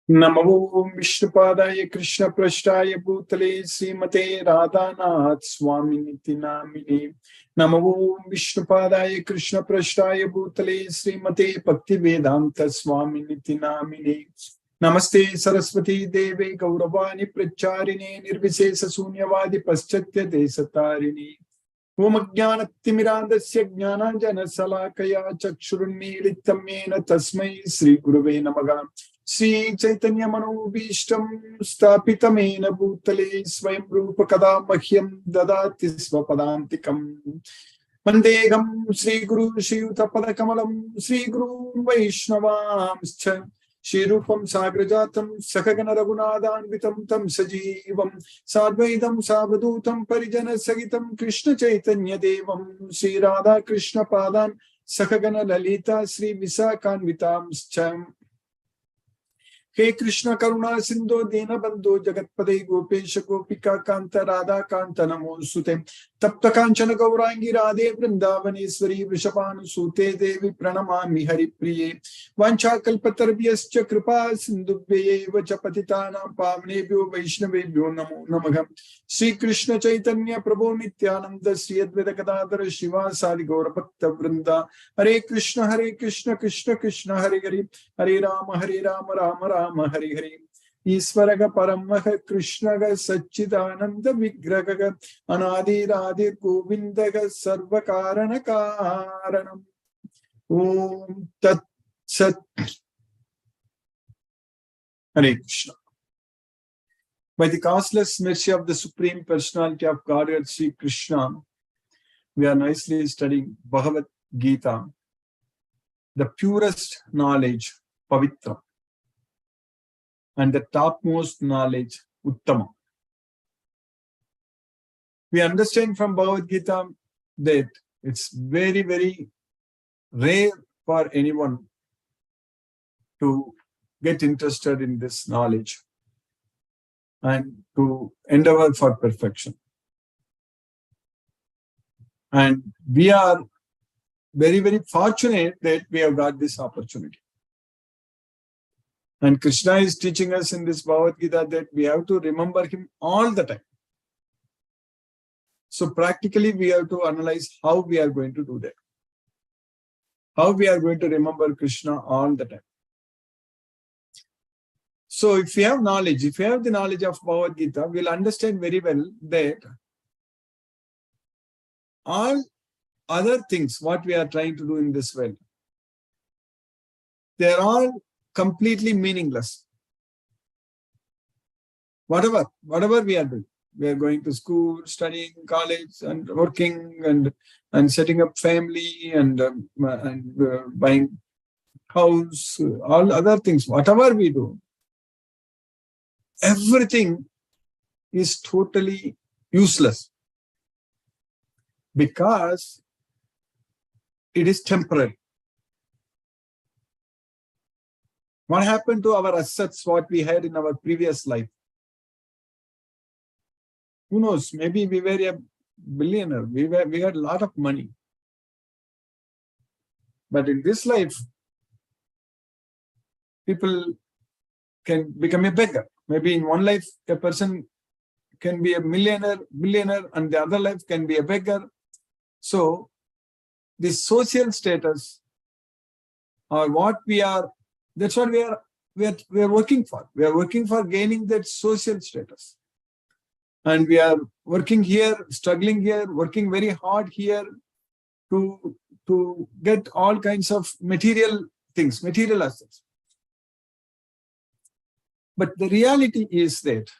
Namo Vishnupadaya Krishna Prashtaya Bhutale Srimate Radhanath Swaminiti Namine. Namo Vishnupadaya Krishna Prashtaya Bhutale Srimate Bhaktivedanta Swaminiti Namine. Namaste Saraswati Deve Gauravani Pracharine Nirvisesa Sunyavadi Paschatya Desatarini. Om Jnanatimirandasya Jnananjana Salakaya Chakshurunmilitam Yena Tasmai Sri Gurave Namaha. Sri Chaitanya Manobhishtam Stapitamena Bhutale Swayam Rupa Kada Mahyam Dadati Svapadantikam Vandegam Sri Guru Shri Utapada Kamalam Sri Guru Vaishnavamscha Shri Rupam Sagrajatam Sakagana Raghunadanvitam Tam Sajivam Sadvaidam Savadhutam Parijana Sagitam Krishna Chaitanya Devam Sri Radha Krishna Padan Sakagana Lalita Sri Visakanvitamscha. He Krishna Karuna Sindhu Dena Bandhu Jagatpade Gopesha Gopika Kanta Radha Kanta Namo Sute Tapta Kanchana Gaurangi Radhe Vrindavaneshwari Vrishabhanu Sute Devi Pranamami Hari Priye Vancha Kalpatarvyascha Kripa Sindhubhye Vachapatitanam Pavnebhyo Vaishnavebhyo Namo Namaha. Sri Krishna Chaitanya Prabhu Nityananda Sri Advaita Gadadhara Shiva Sadi Gaura Bhakta Vrinda. Hare Krishna Krishna Krishna Hare Hare Hare Rama Rama Rama Hare Hare. Isvaraga Paramaha Krishnaga Satchidananda Vigraga Anadi Radhi Govindaga Sarvakarana Karanam. Om Tat Sat. Hare Krishna. By the causeless mercy of the Supreme Personality of Godhead, Sri Krishna, we are nicely studying Bhagavad Gita, the purest knowledge, Pavitra, and the topmost knowledge, Uttama. We understand from Bhagavad Gita that it's very, very rare for anyone to get interested in this knowledge and to endeavor for perfection. And we are very, very fortunate that we have got this opportunity. And Krishna is teaching us in this Bhagavad Gita that we have to remember him all the time. So practically we have to analyze how we are going to do that. How we are going to remember Krishna all the time. So if we have knowledge, if we have the knowledge of Bhagavad Gita, we'll understand very well that all other things, what we are trying to do in this world, they are all completely meaningless. Whatever we are doing, we are going to school, studying, college, and working, and setting up family, and buying house, all other things, whatever we do, everything is totally useless because it is temporary. What happened to our assets, what we had in our previous life? Who knows? Maybe we were a billionaire. We had a lot of money. But in this life, people can become a beggar. Maybe in one life, a person can be a billionaire, and the other life can be a beggar. So, the social status, or what we are, that's what we are working for. We are working for gaining that social status. And we are working here, struggling here, working very hard here to get all kinds of material things, material assets. But the reality is that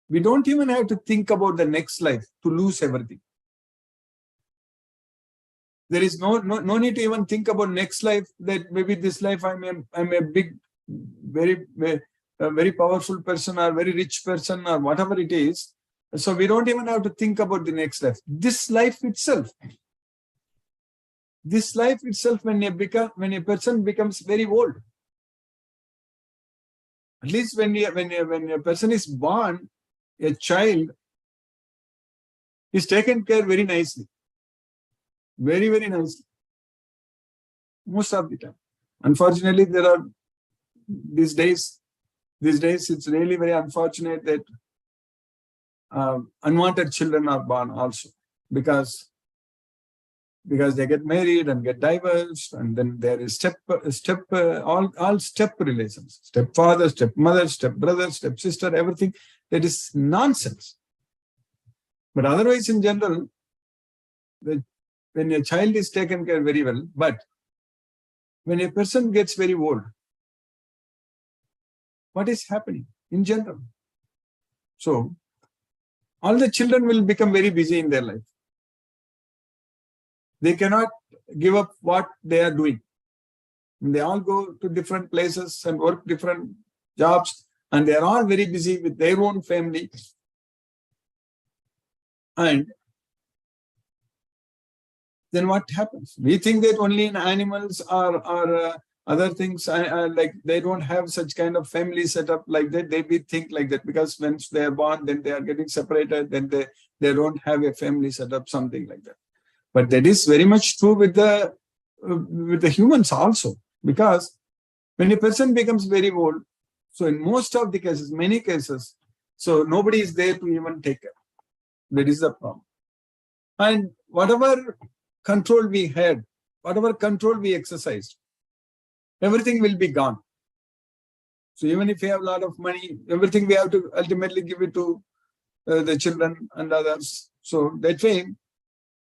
we don't even have to think about the next life to lose everything. There is no need to even think about next life, that maybe this life I'm a big, very powerful person, or very rich person, or whatever it is. So we don't even have to think about the next life. This life itself, when a person becomes very old, at least when a person is born, a child is taken care very nicely. Very, very nicely. Most of the time. Unfortunately, there are these days these days it's really very unfortunate that unwanted children are born also, because they get married and get divorced, and then there is all step relations, stepfather, stepmother, stepbrother, stepsister, everything. That is nonsense. But otherwise, in general, when a child is taken care very well, but when a person gets very old, what is happening in general? So all the children will become very busy in their life. They cannot give up what they are doing. And they all go to different places and work different jobs, and they are all very busy with their own family. And then what happens? We think that only in animals or other things, like they don't have such kind of family setup like that. They think like that because once they are born, then they are getting separated, then they don't have a family setup, something like that. But that is very much true with the humans also, because when a person becomes very old, so in most of the cases, many cases, so nobody is there to even take care. That is the problem. And whatever control we had, whatever control we exercised, everything will be gone. So even if we have a lot of money, everything we have to ultimately give it to the children and others. So that way,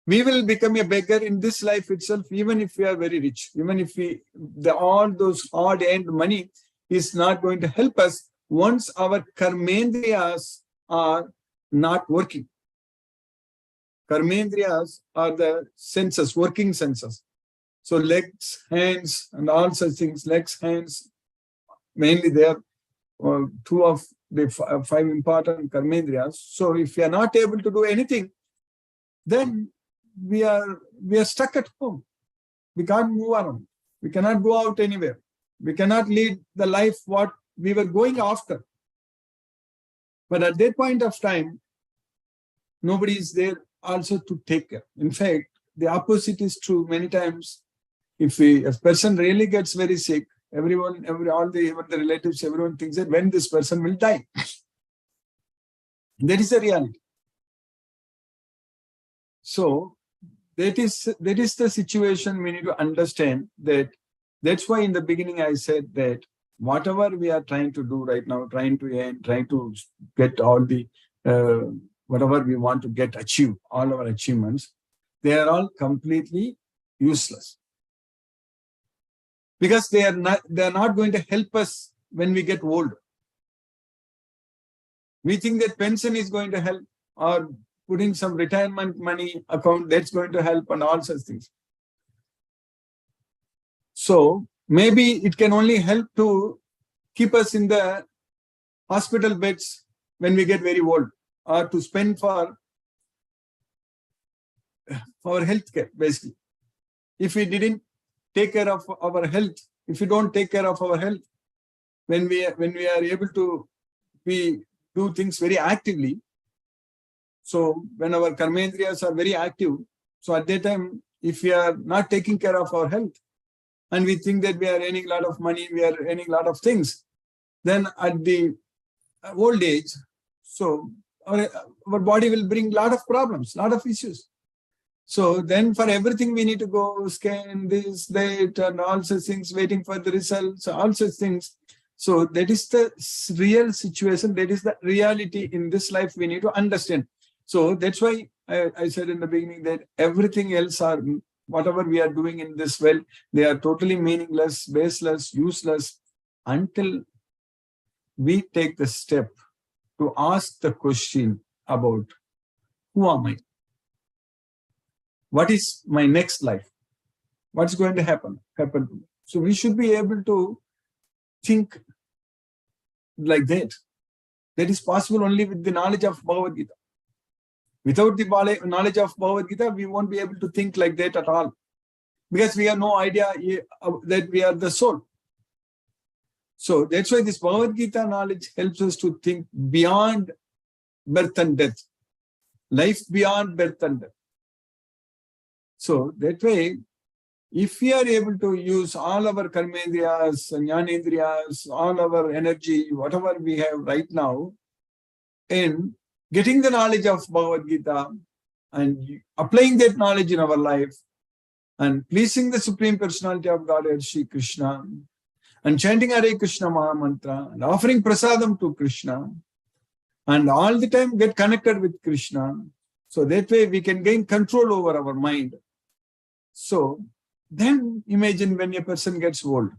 we will become a beggar in this life itself, even if we are very rich. Even if all those hard-earned money is not going to help us once our karmendriyas are not working. Karmendriyas are the senses, working senses. So legs, hands, and all such things. Legs, hands, mainly they are two of the five important karmendriyas. So if we are not able to do anything, then we are stuck at home. We can't move around. We cannot go out anywhere. We cannot lead the life what we were going after. But at that point of time, nobody is there also to take care. In fact, the opposite is true many times. If a person really gets very sick, even the relatives, everyone thinks that when this person will die. That is the reality. So that is the situation we need to understand. That's why in the beginning I said that whatever we are trying to do right now, trying to get all the whatever we want to achieve, all our achievements, they are all completely useless. Because they are not going to help us when we get old. We think that pension is going to help, or putting some retirement money account, that's going to help, and all such things. So maybe it can only help to keep us in the hospital beds when we get very old, or to spend for our health care, basically. If we didn't take care of our health, if we don't take care of our health, when we are able to do things very actively, so when our karmendriyas are very active, so at that time, if we are not taking care of our health, and we think that we are earning a lot of money, we are earning a lot of things, then at the old age, so our body will bring a lot of problems, a lot of issues. So then for everything we need to go scan this, that, and all such things, waiting for the results, all such things. So that is the real situation. That is the reality in this life we need to understand. So that's why I said in the beginning that everything else whatever we are doing in this world, they are totally meaningless, baseless, useless, until we take the step to ask the question about who am I? What is my next life? What's going to happen to me? So we should be able to think like that. That is possible only with the knowledge of Bhagavad Gita. Without the knowledge of Bhagavad Gita, we won't be able to think like that at all. Because we have no idea that we are the soul. So that's why this Bhagavad Gita knowledge helps us to think beyond birth and death. Life beyond birth and death. So that way, if we are able to use all our karmendriyas, jnanendriyas, all our energy, whatever we have right now, in getting the knowledge of Bhagavad Gita and applying that knowledge in our life and pleasing the Supreme Personality of Godhead, Sri Krishna, and chanting Hare Krishna Maha Mantra and offering prasadam to Krishna, and all the time get connected with Krishna. So that way we can gain control over our mind. So then imagine when a person gets old,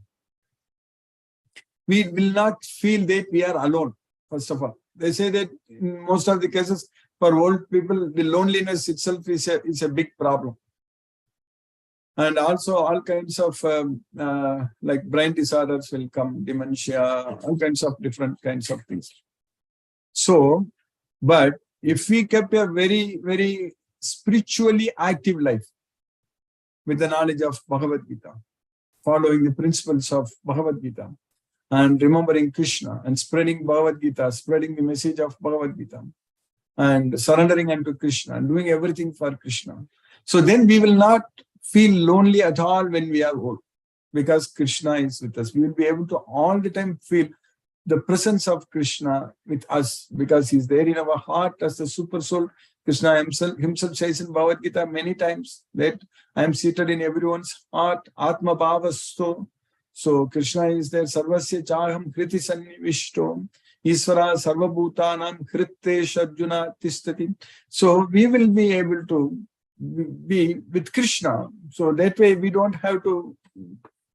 we will not feel that we are alone, first of all. They say that in most of the cases, for old people, the loneliness itself is a big problem. And also all kinds of like brain disorders will come, dementia, all kinds of different kinds of things. So, but if we kept a very, very spiritually active life with the knowledge of Bhagavad Gita, following the principles of Bhagavad Gita, and remembering Krishna and spreading Bhagavad Gita, spreading the message of Bhagavad Gita, and surrendering unto Krishna and doing everything for Krishna. So then we will not feel lonely at all when we are old, because Krishna is with us. We will be able to all the time feel the presence of Krishna with us, because he's there in our heart as the super soul. Krishna himself says in Bhagavad Gita many times that I am seated in everyone's heart, Atma Bhavasto. So Krishna is there, Sarvasya Chaham Kriti Sannivishto, Isvara Sarvabhutanam Kritesh Arjuna Tistati. So we will be able to be with Krishna. So that way we don't have to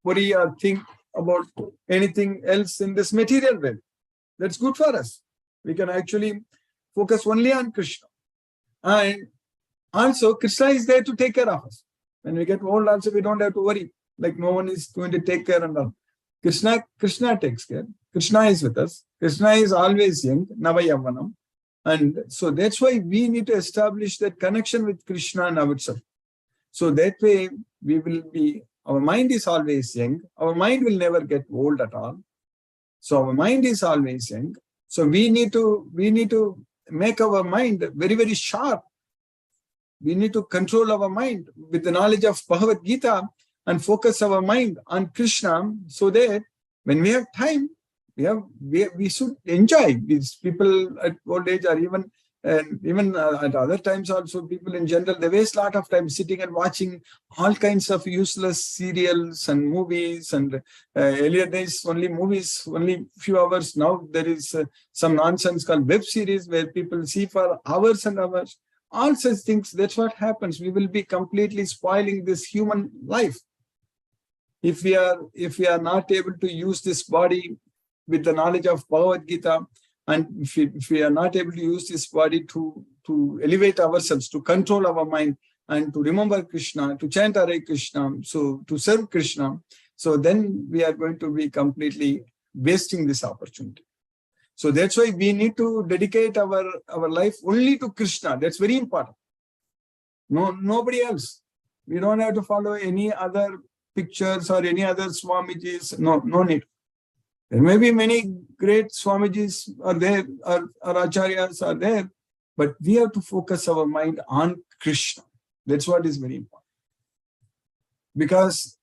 worry or think about anything else in this material realm. That's good for us. We can actually focus only on Krishna. And also Krishna is there to take care of us. When we get old also, we don't have to worry. Like no one is going to take care and all. Krishna takes care. Krishna is with us. Krishna is always young, Navayavanam. And so that's why we need to establish that connection with Krishna now itself. So that way we will be, our mind is always young. Our mind will never get old at all. So our mind is always young. So we need to make our mind very, very sharp. We need to control our mind with the knowledge of Bhagavad Gita and focus our mind on Krishna, so that when we have time, we should enjoy. These people at old age, or even at other times also, people in general, they waste a lot of time sitting and watching all kinds of useless serials and movies. And earlier days, only movies, only few hours. Now there is some nonsense called web series where people see for hours and hours. All such things, that's what happens. We will be completely spoiling this human life. If we are not able to use this body with the knowledge of Bhagavad Gita, and if we are not able to use this body to elevate ourselves, to control our mind, and to remember Krishna, to chant Hare Krishna, so to serve Krishna, so then we are going to be completely wasting this opportunity. So that's why we need to dedicate our life only to Krishna. That's very important. Nobody else. We don't have to follow any other pictures or any other Swamijis. No need. There may be many great Swamijis are there, or Acharyas are there, but we have to focus our mind on Krishna. That's what is very important. Because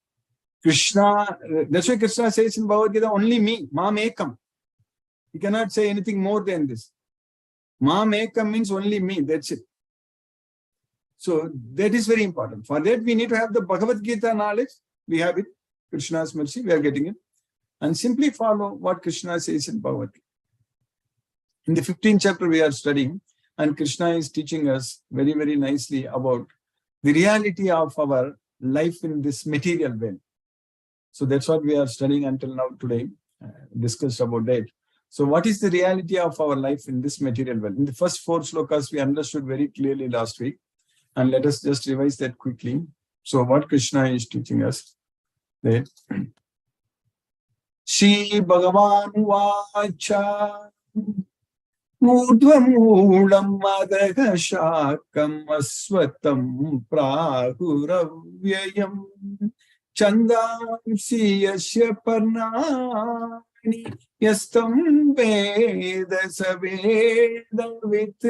Krishna, that's why Krishna says in Bhagavad Gita, only me, Mam Ekam. He cannot say anything more than this. Mam Ekam means only me, that's it. So that is very important. For that, we need to have the Bhagavad Gita knowledge. We have it. Krishna's mercy, we are getting it. And simply follow what Krishna says in Bhagavad Gita. In the 15th chapter we are studying, and Krishna is teaching us very, very nicely about the reality of our life in this material realm. So that's what we are studying until now today, discussed about that. So what is the reality of our life in this material world? In the first 4 slokas, we understood very clearly last week. And let us just revise that quickly. So what Krishna is teaching us, that Shri Bhagavan Vacha Udvamulam Madhaga Shakam Aswatam Prahuravyayam Chandamsi Yasya Parnani Yastam Veda Savedavit.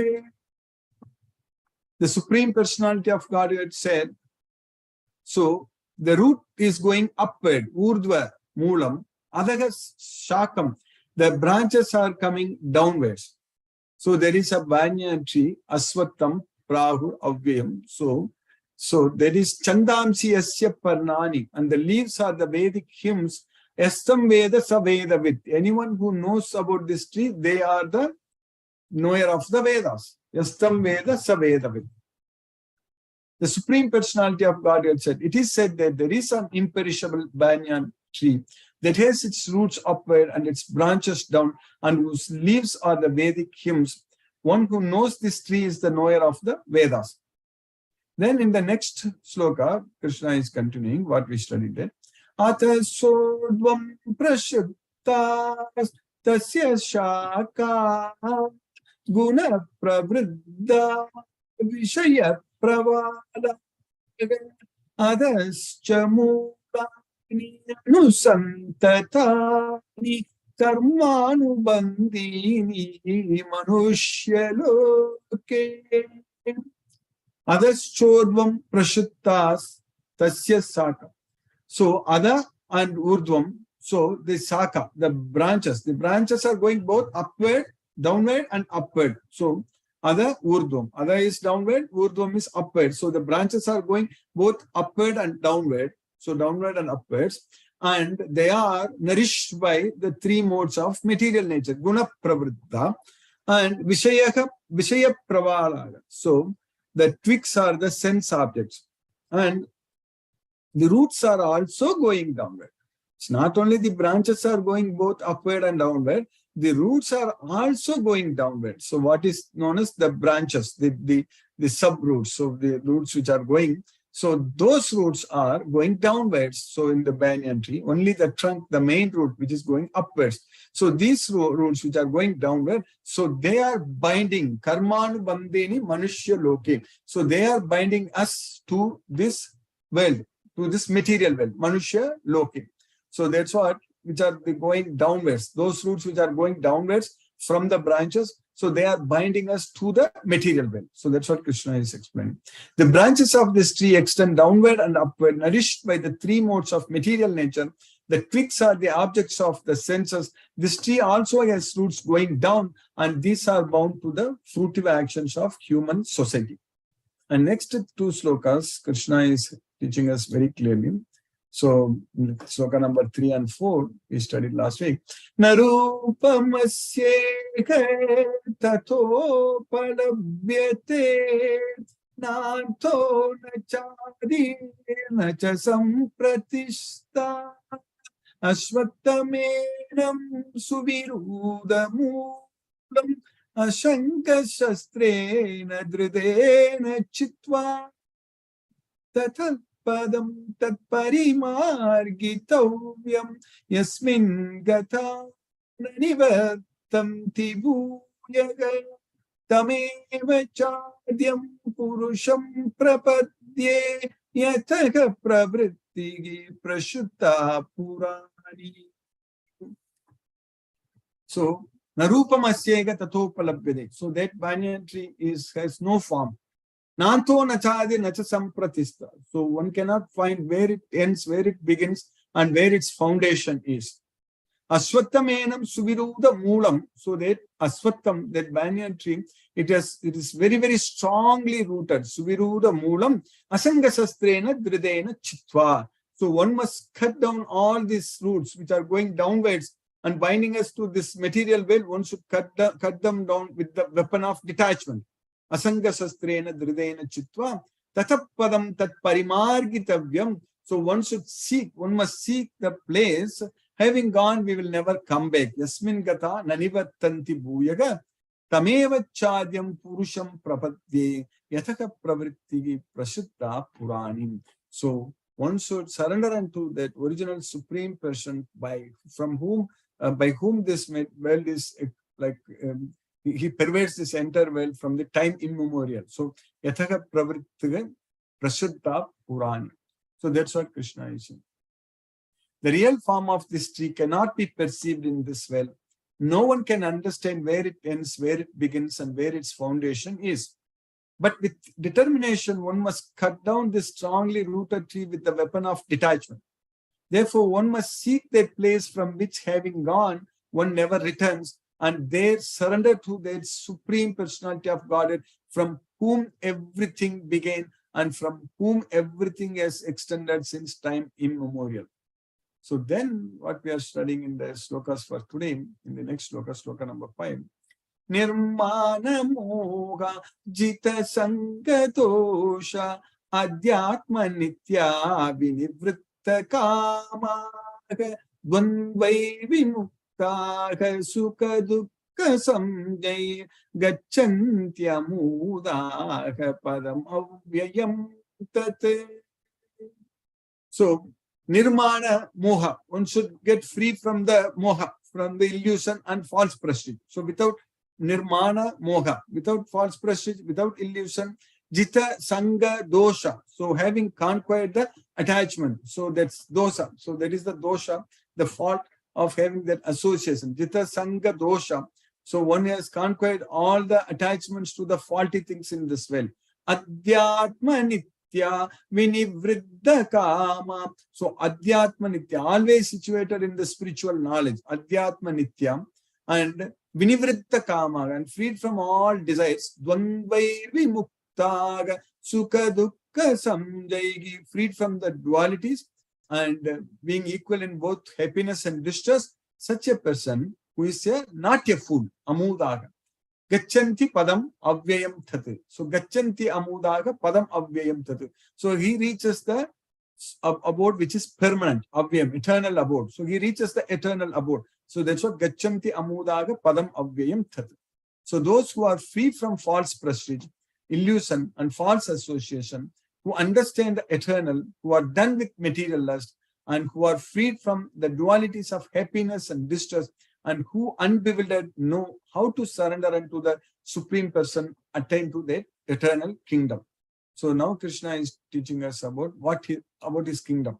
The Supreme Personality of Godhead said, so the root is going upward, urdhva, moolam, adaga shakam, the branches are coming downwards. So there is a banyan tree, aswatam, prahu, avyam. So there is chandamsi asya parnani, and the leaves are the Vedic hymns. Estam Veda sa Veda vid. Anyone who knows about this tree, they are the knower of the Vedas. Estam Veda sa Veda vid. The Supreme Personality of Godhead said, it is said that there is an imperishable banyan tree that has its roots upward and its branches down, and whose leaves are the Vedic hymns. One who knows this tree is the knower of the Vedas. Then in the next sloka, Krishna is continuing what we studied there. Ata sodvam prashuddhas tasya shaka guna pravriddha vishaya pravala adascha mulani nusantatani karmanubandhini manushya-loke. Others chodvam prashuddhas tasya saka. So Ada and Urdhvam, so the Saka, the branches are going both upward, downward and upward. So Ada, Urdhvam. Ada is downward, Urdhvam is upward. So the branches are going both upward and downward. So downward and upwards. And they are nourished by the three modes of material nature. Guna pravriddha and Vishaya pravala. So the twigs are the sense objects. And the roots are also going downward. It's not only the branches are going both upward and downward, the roots are also going downward. So what is known as the branches, the sub-roots, so the roots which are going, so those roots are going downwards. So in the banyan tree, only the trunk, the main root, which is going upwards. So these roots which are going downward, so they are binding, karmanu bandhini manushya-loke. So they are binding us to this world, to this material world, manushya-loke. So that's what, which are going downwards. Those roots which are going downwards from the branches, so they are binding us to the material world. So that's what Krishna is explaining. The branches of this tree extend downward and upward, nourished by the three modes of material nature. The twigs are the objects of the senses. This tree also has roots going down, and these are bound to the fruitive actions of human society. And next two slokas, Krishna is teaching us very clearly. So, sloka number 3 and 4, we studied last week. Narupamasye tato palabhyate nanto nachadi nacha sampratishta ashvattamenam suvirudamulam ashanka shastrena dridena chitva tathal padam tat parimargitavyam yasmin gata nivattanti bhuyaga tameva chadyam purusham prapadye yataka pravritti prashuddha purani. So narupamasya tato palabhyate. So that banyan tree has no form. Nanto nachadi nacha sampratista. So one cannot find where it ends, where it begins, and where its foundation is. Aswattamenam suviruda moolam. So that aswattam, that banyan tree, it is very, very strongly rooted. Suviruda moolam asanga sastrena dridena chitva. So one must cut down all these roots which are going downwards and binding us to this material world. One should cut them down with the weapon of detachment. Asanga sastrena dridena chitva tatapadam tat parimargitavyam. So one must seek the place. Having gone, we will never come back. Yasmin gata nanivattanti bhuyaga tameva chadyam purusham prapadye yataka pravritti prashuddha puranim. So one should surrender unto that original supreme person by whom this world is like he pervades this entire world from the time immemorial. So yataka pravritti prashuddha purani. So that's what Krishna is saying. The real form of this tree cannot be perceived in this world. No one can understand where it ends, where it begins, and where its foundation is. But with determination, one must cut down this strongly rooted tree with the weapon of detachment. Therefore, one must seek that place from which, having gone, one never returns, and there surrender to that supreme personality of Godhead, from whom everything began and from whom everything has extended since time immemorial. So then what we are studying in the slokas for today, in the next sloka, sloka number 5, Nirmana Moga Jita Sanga Dosha Adhyatma Nitya Vinivritta Kama Dvandvai Vimukta Sukha Dukkha Samjay Gacchantya Muda Padam Avyayam Tat. So Nirmana Moha, one should get free from the moha, from the illusion and false prestige. So without Nirmana Moha, without false prestige, without illusion, Jita Sanga Dosha. So having conquered the attachment. So that's dosha. So that is the dosha, the fault of having that association. Jita Sanga Dosha. So one has conquered all the attachments to the faulty things in this world. Adhyatma Nitya Vinivriddha Kama. So Adhyatma Nitya, always situated in the spiritual knowledge. Adhyatma Nitya and Vinivritta Kama, and freed from all desires. Dvandvai Vimuktaga Sukha Dukkha Samjaygi, freed from the dualities and being equal in both happiness and distress. Such a person who is not a fool, Amudaga. Gachanti Padam Avyayam Tat. So Gachanti Amudaga Padam Avyayam Tat. So he reaches the abode which is permanent, Avyayam, eternal abode. So he reaches the eternal abode. So that's what Gachanti Amudaga Padam Avyayam Tat. So those who are free from false prestige, illusion and false association, who understand the eternal, who are done with material lust, and who are freed from the dualities of happiness and distress, and who unbewildered know how to surrender unto the Supreme Person, attain to the eternal kingdom. So now Krishna is teaching us about about his kingdom.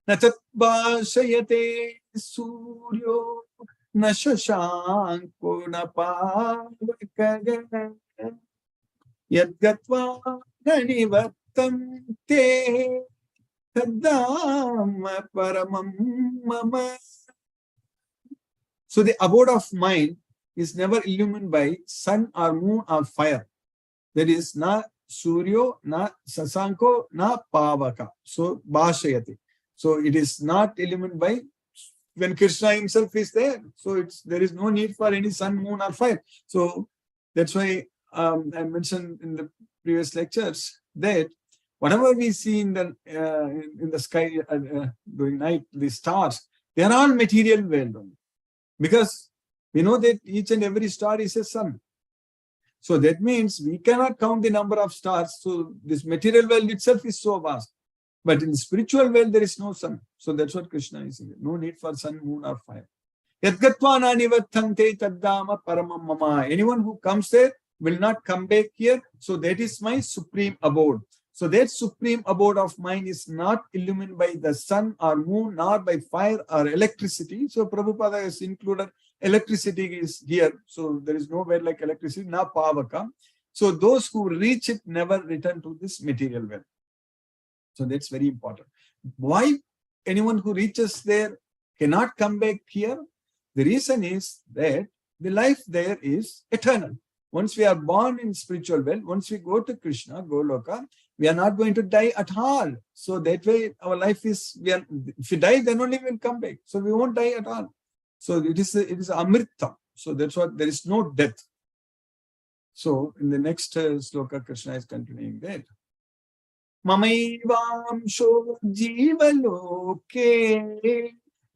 Natat bhashayate suryo na shashanko na pavakaga yadgatva nanivattam te tadam paramam mama. So the abode of mind is never illumined by sun or moon or fire. There is na suryo, na sasanko, na pavaka. So bhashayati. So it is not illumined by when Krishna himself is there. So there is no need for any sun, moon or fire. So that's why I mentioned in the previous lectures that whatever we see in the sky during night, the stars, they are all material world only. Because we know that each and every star is a sun. So that means we cannot count the number of stars. So this material world itself is so vast. But in the spiritual world, there is no sun. So that's what Krishna is saying. No need for sun, moon or fire. Anyone who comes there will not come back here. So that is my supreme abode. So that supreme abode of mine is not illumined by the sun or moon, nor by fire or electricity. So Prabhupada has included electricity is here. So there is nowhere like electricity, na pavaka. So those who reach it never return to this material world. So that's very important. Why anyone who reaches there cannot come back here? The reason is that the life there is eternal. Once we are born in spiritual world, once we go to Krishna, Goloka, we are not going to die at all. So that way our life is, if we die, then only we will come back. So we won't die at all. So it is Amrita. So that's what, there is no death. So in the next sloka, Krishna is continuing that. Mamaivamsho jivaloke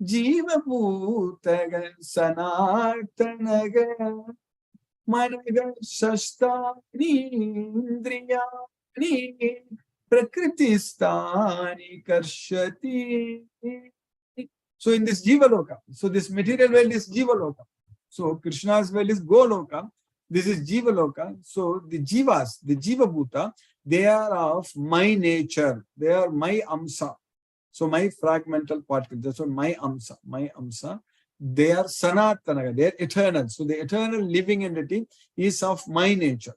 jivabhutaga sanatanaga managa shastani indriyani prakritistani karshati. So in this Jivaloka, so this material world is Jivaloka. So Krishna's world is Goloka. This is Jivaloka. So the Jivas, the Jiva Bhuta, they are of my nature. They are my Amsa. So my fragmental particle. That's what my Amsa. My Amsa. They are Sanatanaga. They are eternal. So the eternal living entity is of my nature.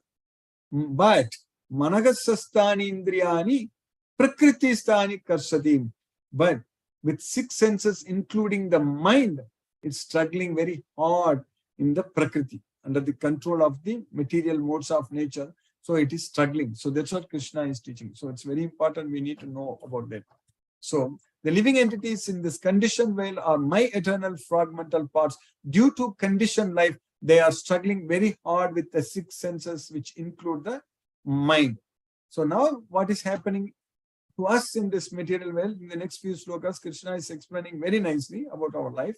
but Managasastani Indriyani Prakriti Stani Karsatim. But with 6 senses, including the mind, it's struggling very hard in the Prakriti, under the control of the material modes of nature. So it is struggling. So that's what Krishna is teaching. So it's very important. We need to know about that. So the living entities in this conditioned world are my eternal fragmental parts. Due to conditioned life, they are struggling very hard with the 6 senses, which include the mind. So now what is happening to us in this material world? In the next few slokas, Krishna is explaining very nicely about our life.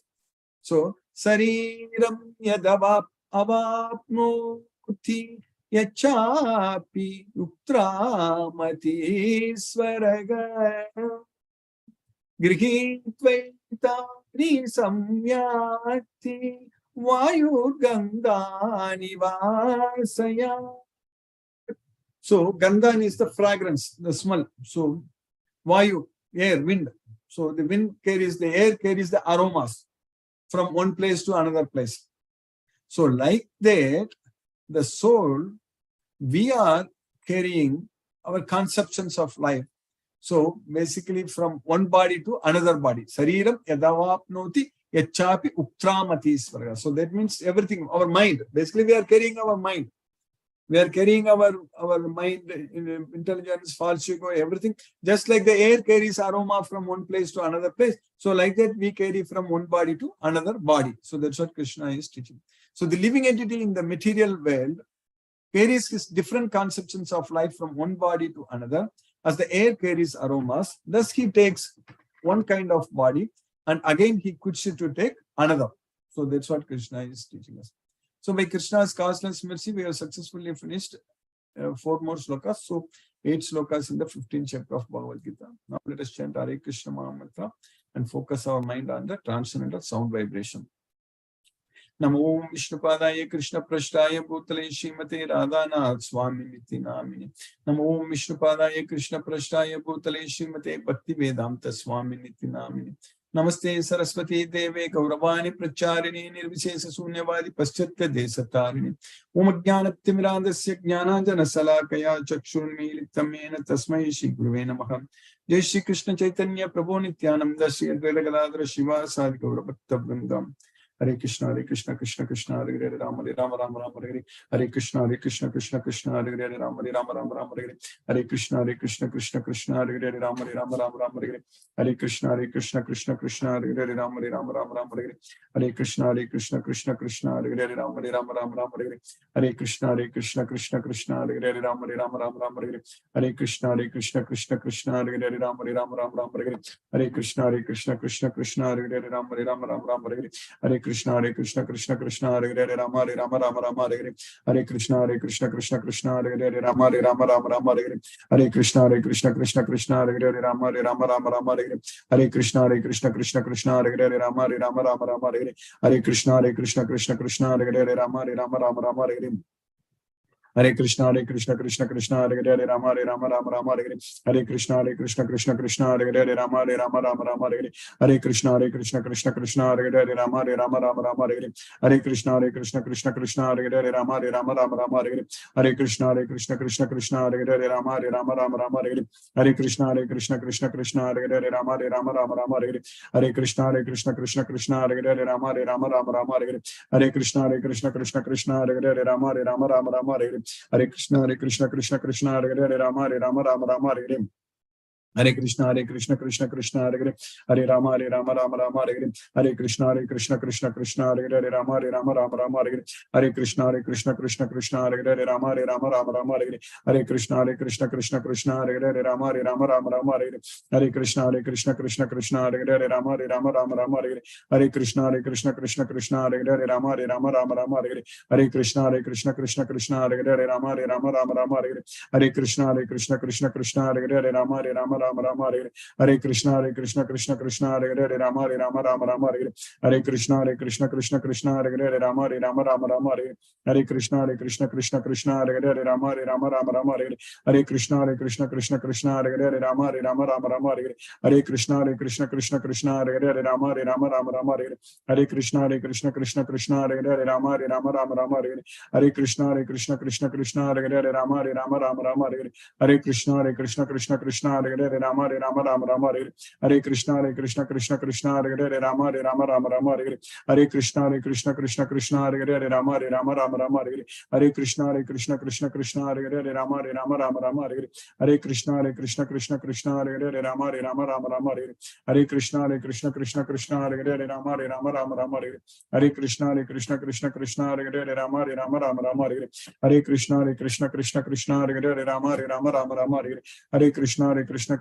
So, Sariram yadavap avapnoti yachapi uktramati swaraga grihitvaitani samyati vayu gandhani vasaya. So, Gandhan is the fragrance, the smell. So, Vayu, air, wind. So, the wind carries, the air carries the aromas from one place to another place. So, like that, the soul, we are carrying our conceptions of life. So, basically from one body to another body. Sariram yadavapnoti yachapi uktramati svarga. So, that means everything, our mind. Basically, we are carrying our mind. We are carrying our mind, intelligence, false ego, everything. Just like the air carries aroma from one place to another place. So like that, we carry from one body to another body. So that's what Krishna is teaching. So the living entity in the material world carries his different conceptions of life from one body to another. As the air carries aromas, thus he takes one kind of body and again he quits it to take another. So that's what Krishna is teaching us. So by Krishna's causeless mercy, we have successfully finished 4 more slokas. So 8 slokas in the 15th chapter of Bhagavad Gita. Now let us chant Hare Krishna Mahamantra and focus our mind on the transcendental sound vibration. Namo Vishnupadaya Krishna Prashtaya Bhutale Srimate Radhanath Swami Niti Namini. Namo Vishnupadaya Krishna Prashtaya Bhutale Srimate Bhakti Vedanta Swami Niti Namini. Namaste Saraswati Deve Gauravani Pracharini Nirvishesa Sunyavadi Paschatya Desatarini Om Jnanaptimirandasya Jnananjana Salakaya Chakshurmilitamena Tasmai Shri Guruve Namaha. Jai Shri Krishna Chaitanya Prabhu Nityananda Shri Advaita Gadadhara Shiva Sadi Gaura Bhakta Vrindam. Hare Krishna Krishna Krishna Hare Hare Rama Rama Hare Hare. Hare Krishna Krishna Krishna Hare Hare Rama Rama Hare Hare. Hare Krishna Krishna Krishna Hare Hare Rama Rama Hare Hare. Hare Krishna Krishna Krishna Hare Hare Rama Rama Hare Hare. Hare Krishna Krishna Krishna Hare Hare Rama Rama Hare Hare. Hare Krishna Krishna Krishna Hare Hare Rama Rama Hare Hare. Hare Krishna Krishna Krishna Hare Hare Rama Rama Hare Hare. Hare Krishna Krishna Krishna Hare Hare Rama Rama Hare Hare. Hare Krishna Krishna Hare Hare Rama Rama Hare Hare. Hare Krishna Krishna Krishna Hare Hare Rama Rama Hare Hare. Hare Krishna Krishna Krishna Hare Hare Rama Rama Hare Hare. Hare Krishna Krishna Krishna Hare Hare Rama Rama Hare Hare. Hare Krishna Krishna Krishna Hare Hare Rama Rama Hare Hare. Hare Krishna Krishna Hare Hare Rama Rama Hare Hare. Hare Krishna Krishna Hare Hare Rama Rama Hare Hare. Hare Krishna Krishna Hare Hare Rama Rama Hare Hare. Hare Krishna Krishna Hare Hare Rama Rama Hare Hare. Hare Krishna Krishna Hare Hare Rama Rama Hare Hare. Hare Krishna Krishna Hare Hare Rama Rama Hare Hare. Hare Krishna Krishna Hare Hare Rama Rama Hare Hare. Hare Krishna Krishna Hare Hare Rama Rama Hare Hare. Hare Krishna Krishna Hare Hare Rama Rama Hare Hare. Hare Krishna Krishna Hare Hare. Hare Rama Rama Hare Hare. Hare Krishna Krishna Hare Hare Rama Rama Hare Hare. Hare Krishna Krishna Hare Hare Rama Rama Hare Hare. Hare Krishna Krishna Hare Hare Rama Rama Hare Hare. Hare Krishna Krishna Hare Hare Rama Rama Hare Hare. Hare Krishna Krishna Hare Hare Rama Rama Hare Hare. Hare Krishna Krishna Hare Hare Rama Rama Hare Hare. Hare Krishna Krishna Hare Hare Rama Rama Rama Hare Hare, Hare Krishna Krishna Krishna Hare Hare, Rama Rama Rama Hare Hare, Hare Krishna Krishna Krishna Hare Hare, Rama Rama Hare Hare, Hare Krishna Krishna Krishna Hare Hare, Rama Rama Hare Hare, Hare Krishna Krishna Krishna Hare Hare, Rama Rama Hare Hare, Hare Krishna Krishna Krishna Hare Hare, Rama Rama Hare Hare, Hare Krishna Krishna Krishna Hare Hare, Rama Rama Hare Hare, Hare Krishna Krishna Krishna Hare Hare, Rama Rama Hare Hare, Hare Krishna Krishna Krishna Hare Hare, Rama Rama Hare Hare, Hare Krishna Krishna Krishna Hare Hare, Rama Rama Hare Hare, Hare Krishna Krishna Krishna Hare Hare, Rama Rama Hare Hare, Hare Krishna Krishna Krishna Hare Hare, Rama Rama Hare Hare, Hare Krishna Krishna Krishna Hare Hare, Rama Rama Hare Hare, Hare Krishna Krishna Krishna Hare Hare, Rama Rama Hare Hare, Hare Krishna Krishna Krishna Hare Hare, Rama Rama Hare Hare, Hare Krishna Krishna Krishna Hare Hare, Rama Rama Hare Hare, Hare Krishna Krishna Krishna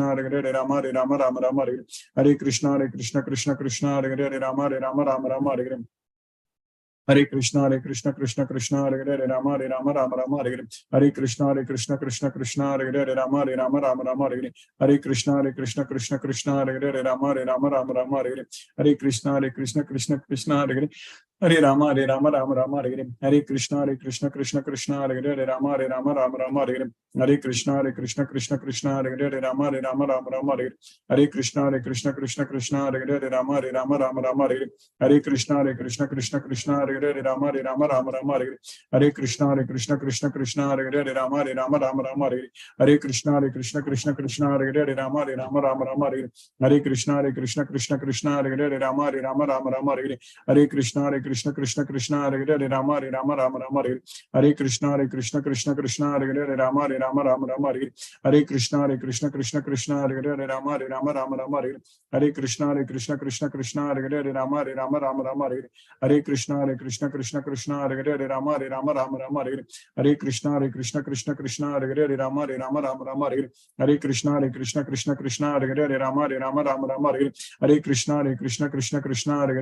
Hare Hare, Rama Rama Hare Hare, Hare Krishna Krishna Krishna Hare Hare, Rama Rama Hare Hare, Hare Krishna Krishna Hare Hare, Rama Rama Hare Hare, Hare Krishna Krishna Hare Hare, Rama Rama Hare Hare, Hare Krishna Krishna Hare Hare, Rama Rama Hare Hare, Hare Krishna Krishna Hare Hare, Hare Rama Rama Hare Hare, Hare Krishna Krishna Hare Hare, Rama Rama Hare Hare, Hare Krishna Krishna Hare Hare, Rama Rama Hare Hare, Hare Krishna Krishna Hare Hare, Rama Rama Hare Hare, Hare Krishna Krishna Hare Hare, Rama Rama Hare Hare, Hare Krishna Krishna Hare Hare, Rama Rama Hare Hare, Hare Krishna Krishna Hare Hare, Rama Rama Hare Hare, Hare Krishna Krishna Hare Hare, Rama Rama Hare Hare, Hare Krishna Krishna Hare Hare, Rama Rama Hare Hare, Hare Krishna Krishna Hare Hare, Rama Rama Hare Hare, Hare Krishna Krishna Hare Hare, Rama Rama Hare Hare, Hare Krishna Krishna Hare Hare, Rama Rama Hare Hare, Hare Krishna Krishna Hare Hare, Rama Rama Hare Hare, Hare Krishna Krishna Hare Hare, Rama Rama Hare Hare, Hare Krishna Krishna Hare Hare, Rama Rama Hare Hare, Hare Krishna Krishna Hare Hare, Rama Rama Hare Hare, Hare Krishna Krishna Hare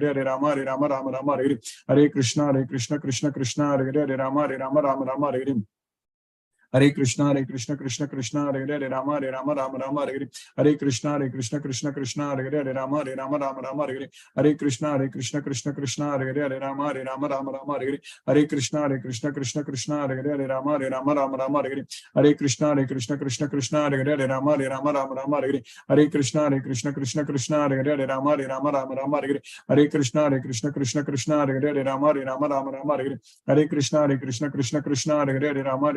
Hare, Rama Rama Hare Hare, Hare Krishna Krishna Hare Hare, Rama Rama Hare Hare, Hare Krishna Krishna Hare Hare, Rama Rama Hare Hare, Hare Krishna Krishna Hare Hare, Rama Rama Hare Hare, Hare Krishna Krishna Hare Hare, Rama Rama Hare Hare, Hare Krishna Krishna Hare Hare, Rama Rama Hare Hare, Hare Krishna Krishna Hare Hare, Rama Rama Hare Hare, Hare Krishna Krishna Hare Hare, Rama Rama Hare Hare, Hare Krishna Krishna Hare Hare, Rama Rama Hare Hare, Hare Krishna Krishna Hare Hare, Rama Rama Hare Hare, Hare Krishna Krishna Hare Hare, Rama Rama Hare Hare, Hare Krishna Krishna Hare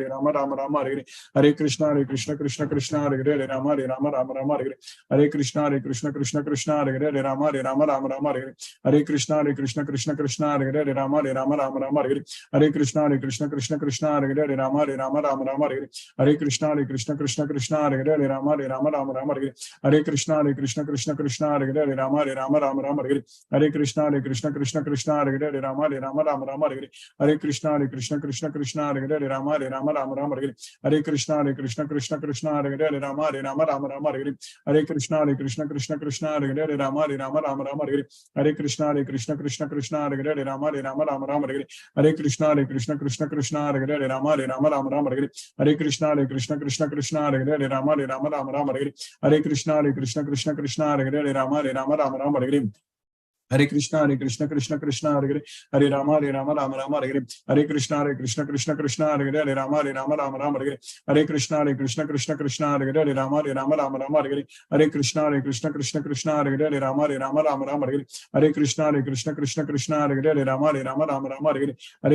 Hare, Rama Rama Hare Hare, Hare Krishna Krishna Hare Hare, Rama Rama Hare Hare, Hare Krishna Krishna Hare Hare, Rama Rama Hare Hare, Hare Krishna Krishna Hare Hare, Rama Rama Hare Hare, Hare Krishna Krishna Hare Hare, Rama Rama Hare Hare, Hare Krishna Krishna Hare Hare, Rama Rama Hare Hare, Hare Krishna Krishna Hare Hare, Rama Rama Hare Hare, Hare Krishna Krishna Hare Hare, Rama Rama Hare Hare, Hare Krishna Krishna Hare Hare, Rama Rama Hare Hare, Hare Krishna Krishna Hare Hare, Rama Rama Hare Hare, Hare Krishna Krishna Hare Hare, Rama Rama Hare Hare, Hare Krishna Krishna Hare Hare, Rama Rama Hare Hare, Hare Krishna Krishna Hare Hare, Hare Rama Rama Hare Hare, Hare Krishna Krishna Hare Hare, Rama Rama Hare Hare, Hare Krishna Krishna Hare Hare, Rama Rama Hare Hare, Hare Krishna Krishna Hare Hare, Rama Rama Hare Hare, Hare Krishna Krishna Hare Hare, Rama Rama Hare Hare,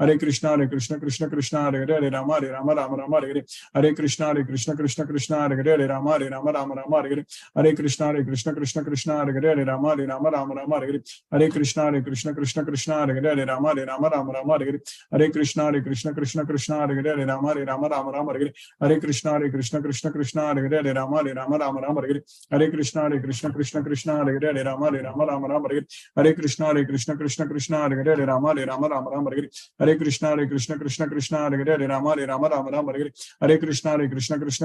Hare Krishna Krishna Hare Hare, Rama Rama Hare Hare, Hare Krishna Krishna Hare Hare, Rama Rama Hare Hare, Hare Krishna Krishna Hare Hare, Rama Rama Hare Hare, Hare Krishna Krishna Hare Hare, Rama Rama Hare Hare, Hare Krishna Krishna Hare Hare, Rama Rama Hare Hare, Hare Krishna Krishna Hare Hare, Rama Rama Hare Hare, Hare Krishna Krishna Hare Hare, Rama Rama Hare Hare, Hare Krishna Krishna Hare Hare, Rama Rama Hare Hare, Hare Krishna Krishna Hare Hare, Rama Rama Hare Hare, Hare Krishna Krishna Hare Hare, Rama Rama Hare Hare, Hare Krishna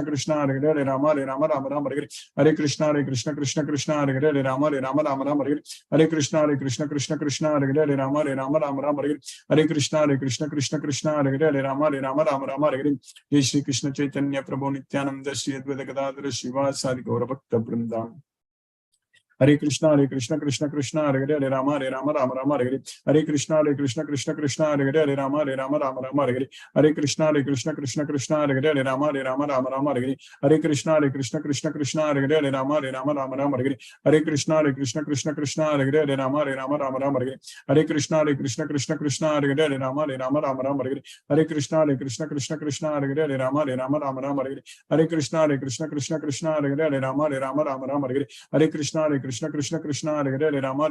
Krishna Hare Hare, Rama Rama Hare Hare, Hare Krishna Hare Krishna Krishna Krishna Hare Hare Hare Rama Rama Rama Rama Hare Hare Krishna Hare Krishna Krishna Krishna Hare Hare Hare Rama Rama Rama Rama Hare Hare Krishna Hare Krishna Krishna Krishna Hare Hare Hare Rama Rama Rama Rama Hare Hare Jai Shri Krishna Chaitanya Prabhu Nityananda Shri Advaita Gadadhara Shivasadi Gaura Bhakta Vrindam Hare Krishna Krishna Krishna Hare Hare Hare Rama Rama Rama Hare Hare Hare Krishna Krishna Krishna Hare Hare Hare Rama Rama Rama Hare Hare Hare Krishna Krishna Krishna Hare Hare Hare Rama Rama Hare Hare Hare Krishna Krishna Krishna Hare Hare Hare Rama Rama Hare Hare Hare Krishna Krishna Krishna Hare Hare Hare Rama Rama Hare Hare Hare Krishna Krishna Krishna Hare Hare Hare Rama Rama Hare Hare Hare Krishna Krishna Krishna Hare Hare Hare Rama Rama Hare Hare Hare Krishna Krishna Krishna Hare Hare Hare Rama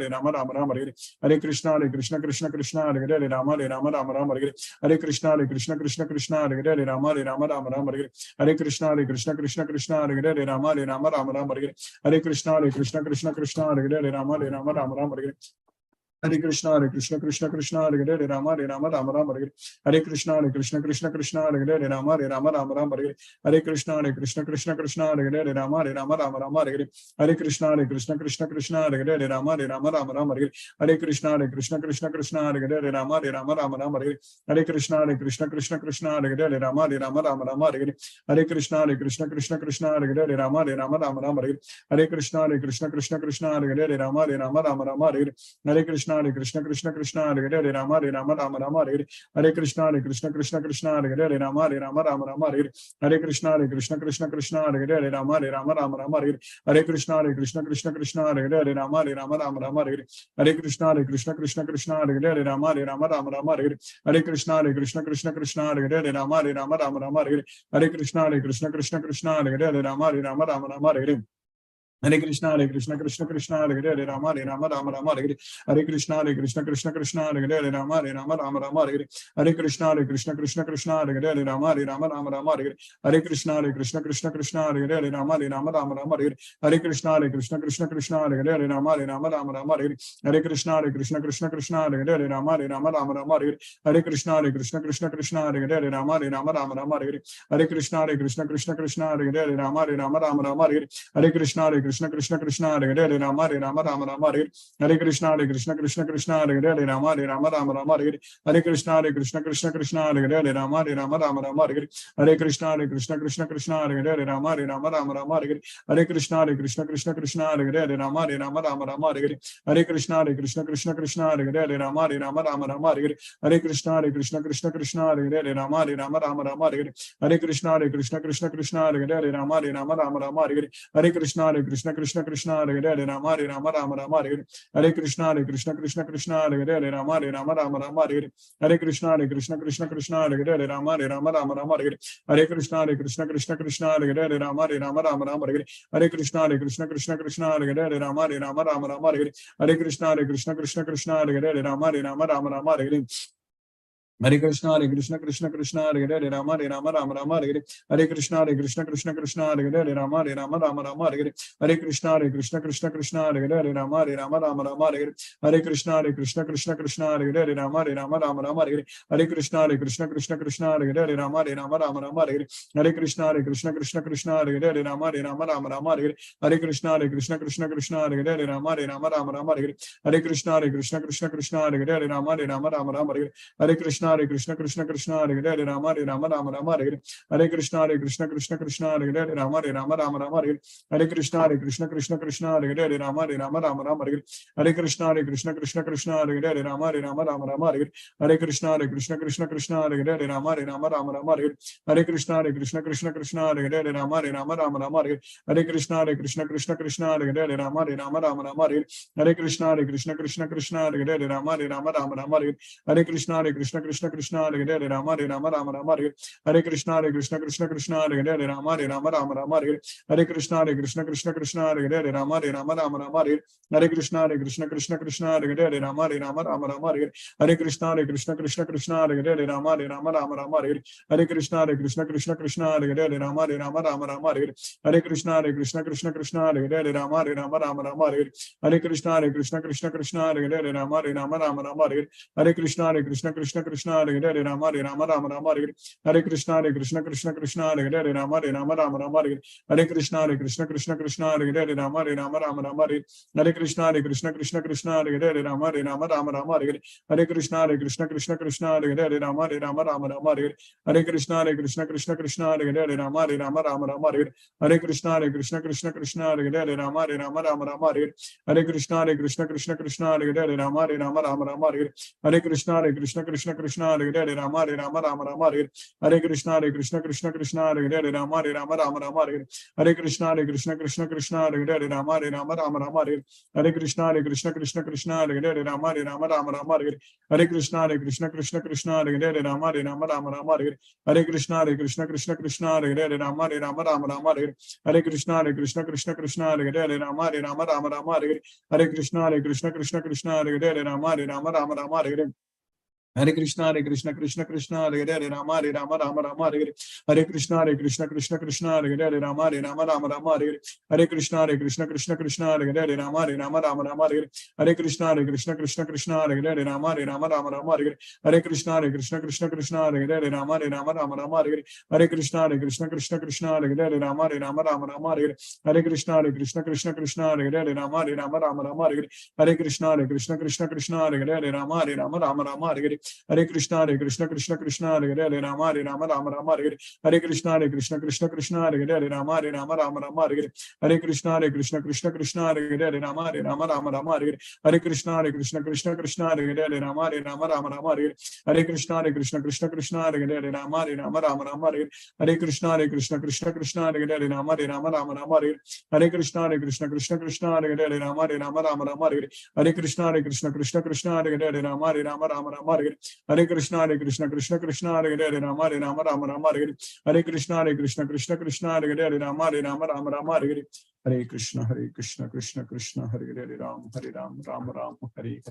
Rama Hare Hare Hare Krishna Krishna Krishna Hare Hare Hare Rama Rama Hare Hare Hare Krishna Krishna Krishna Hare Hare Hare Rama Rama Hare Hare Hare Krishna Krishna Krishna Hare Hare Hare Rama Rama Hare Hare Hare Krishna Krishna Krishna Hare Hare Hare Rama Rama Hare Hare Hare Krishna Krishna Krishna Hare Hare Hare Rama Rama Hare Hare Hare Krishna Krishna Hare Hare Hare Rama Rama Hare Hare Hare Krishna Krishna Krishna Hare Hare Hare Rama Rama Hare Hare Hare Krishna Krishna Krishna Hare Hare Hare Rama Rama Hare Hare Hare Krishna Krishna Krishna Hare Hare Hare Rama Rama Hare Hare Hare Krishna Krishna Krishna Hare Hare Hare Rama Rama Hare Hare Hare Krishna Krishna Krishna Hare Hare Hare Rama Rama Hare Hare Hare Krishna Krishna Krishna Hare Hare Hare Rama Rama Hare Hare Hare Krishna Krishna Krishna Hare Hare Hare Rama Rama Hare Hare Hare Krishna Krishna Krishna Hare Hare Hare Rama Rama Hare Hare Hare Krishna Krishna Krishna Hare Hare Hare Rama Rama Hare Hare Hare Krishna Krishna Krishna Hare Hare Hare Rama Rama Hare Hare Hare Krishna Krishna Krishna Hare Hare Hare Rama Rama Hare Hare Hare Krishna Krishna Krishna Hare Hare Hare Rama Rama Hare Hare Hare Krishna Krishna Krishna Hare Hare Hare Rama Rama Hare Hare Hare Krishna Krishna Krishna Hare Hare Hare Rama Rama Hare Hare Hare Krishna Krishna Hare Hare Hare Rama Rama Hare Hare Hare Krishna Krishna Krishna Hare Hare Hare Rama Rama Hare Hare Hare Krishna Krishna Krishna Hare Hare Hare Rama Rama Hare Hare Hare Krishna Krishna Krishna Hare Hare Hare Rama Rama Hare Hare Hare Krishna Krishna Krishna Hare Hare Hare Rama Rama Hare Hare Hare Krishna Krishna Krishna Hare Hare Hare Rama Rama Hare Hare Hare Krishna Krishna Krishna Hare Hare Hare Rama Rama Hare Hare Hare Krishna Krishna Krishna Hare Hare Hare Rama Rama Hare Hare Hare Krishna Krishna Krishna Hare Hare Hare Rama Rama Hare Hare Hare Krishna Krishna Krishna Hare Hare Hare Rama Rama Hare Hare Hare Krishna Krishna Krishna Hare Hare Hare Rama Rama Hare Hare Hare Krishna Krishna Krishna Hare Hare Hare Rama Rama Hare Hare Hare Krishna Krishna Krishna Hare Hare Hare Rama Rama Hare Hare Hare Krishna Krishna Krishna Hare Hare Hare Rama Rama Hare Hare Hare Krishna Krishna Krishna Hare Hare Hare Rama Rama Hare Hare Hare Krishna Krishna Krishna Hare Hare Hare Rama Rama Hare Hare Hare Krishna Krishna Hare Hare Hare Rama Rama Hare Hare Hare Krishna Krishna Krishna Hare Hare Hare Rama Rama Hare Hare Hare Krishna Krishna Krishna Hare Hare Hare Rama Rama Hare Hare Hare Krishna Krishna Krishna Hare Hare Hare Rama Rama Hare Hare Hare Krishna Krishna Krishna Hare Hare Hare Rama Rama Hare Hare Hare Krishna Krishna Krishna Hare Hare Hare Rama Rama Hare Hare Hare Krishna Krishna Hare Hare Rama Rama Hare Hare Hare Krishna Krishna Krishna Hare Hare Rama Rama Hare Hare Hare Krishna Krishna Krishna Hare Hare Rama Rama Hare Hare Hare Krishna Krishna Krishna Hare Hare Rama Rama Hare Hare Hare Krishna Krishna Krishna Hare Hare Rama Rama Hare Hare Hare Krishna Krishna Krishna Hare Hare Rama Rama Hare Hare Hare Krishna Krishna Krishna Hare Hare Rama Rama Hare Hare Hare Krishna Krishna Krishna Hare Hare Rama Rama Hare Hare Hare Krishna Krishna Krishna Hare Hare Rama Rama Hare Hare Hare Krishna Krishna Krishna Hare Hare Rama Rama Hare Hare Hare Krishna Krishna Krishna Hare Hare Rama Rama Hare Hare Hare Krishna Krishna Krishna Hare Hare Rama Rama Hare Hare Hare Krishna Krishna Krishna Hare Hare Rama Rama Hare Hare Hare Krishna Krishna Krishna Hare Hare Rama Rama Hare Hare Hare Krishna Krishna Krishna Hare Hare Rama Rama Hare Hare Hare Krishna Krishna Krishna Hare Hare Rama Rama Hare Hare Hare Krishna Krishna Krishna Hare Hare Rama Rama Hare Hare Hare Krishna Krishna Krishna Hare Hare Rama Rama Hare Hare Hare Krishna Krishna Krishna Hare Hare Rama Rama Hare Hare Hare Krishna Krishna Krishna Hare Hare Rama Rama Hare Hare Hare Krishna Krishna Krishna Hare Hare Rama Rama Hare Hare Hare Krishna Krishna Krishna Hare Hare Rama Rama Hare Hare Hare Krishna Krishna Krishna Hare Hare Rama Rama Hare Hare Hare Krishna Krishna Krishna Hare Hare Rama Rama Hare Hare Hare Krishna Krishna Krishna Hare Hare Rama Rama Rama Rama Hare Krishna Krishna Krishna Hare Hare Rama Rama Rama Rama Hare Krishna Krishna Hare Hare Rama Rama Rama Rama Hare Krishna Krishna Hare Hare Rama Rama Rama Rama Hare Krishna Krishna Hare Hare Rama Rama Rama Rama Hare Krishna Krishna Hare Hare Rama Rama Rama Rama Hare Krishna Krishna Hare Hare Rama Rama Rama Rama Hare Krishna Krishna Hare Hare Rama Rama Rama Rama Hare Krishna Krishna Hare Hare Rama Rama Rama Rama Hare Krishna Krishna Hare Hare Rama Rama Rama Rama Hare Krishna Krishna Hare Hare Rama Rama Rama Rama Hare Krishna Krishna Hare Hare Rama Rama Rama Rama Hare Krishna Krishna Hare Hare Rama Rama Rama Rama Hare Krishna Krishna Hare Hare Rama Rama Rama Rama Hare Krishna Krishna Hare Hare Rama Rama Rama Rama Hare Krishna Krishna Hare Hare Rama Rama Rama Rama Hare Krishna Krishna Hare Hare Rama Rama Rama Hare Krishna Krishna Hare Hare Rama Rama Rama Hare Krishna Krishna Hare Hare Rama Rama Rama Hare Krishna Krishna Hare Hare Rama Rama Rama Hare Krishna Krishna Hare Hare Rama Rama Rama Hare Krishna Krishna Hare Hare Rama Rama Rama Hare Krishna Krishna Hare Hare Rama Rama Rama Hare Krishna Krishna Hare Hare Rama Rama Rama Hare Krishna Krishna Hare Hare Rama Rama Rama Hare Krishna Krishna Hare Hare Rama Rama Rama Hare Krishna Krishna Hare Hare Rama Rama Rama Hare Krishna Krishna Hare Hare Rama Rama Rama Hare Krishna Krishna Hare Hare Rama Rama Rama Hare Krishna Krishna Hare Hare Rama Rama Rama Hare Krishna Krishna Hare Hare Rama Rama Rama Hare Krishna Krishna Hare Hare Rama Rama Rama Hare Krishna Krishna Hare Hare Rama Rama Rama Hare Krishna Krishna Hare Hare Rama Rama Rama Hare Krishna Krishna Hare Hare Ram Ram Hare Hare.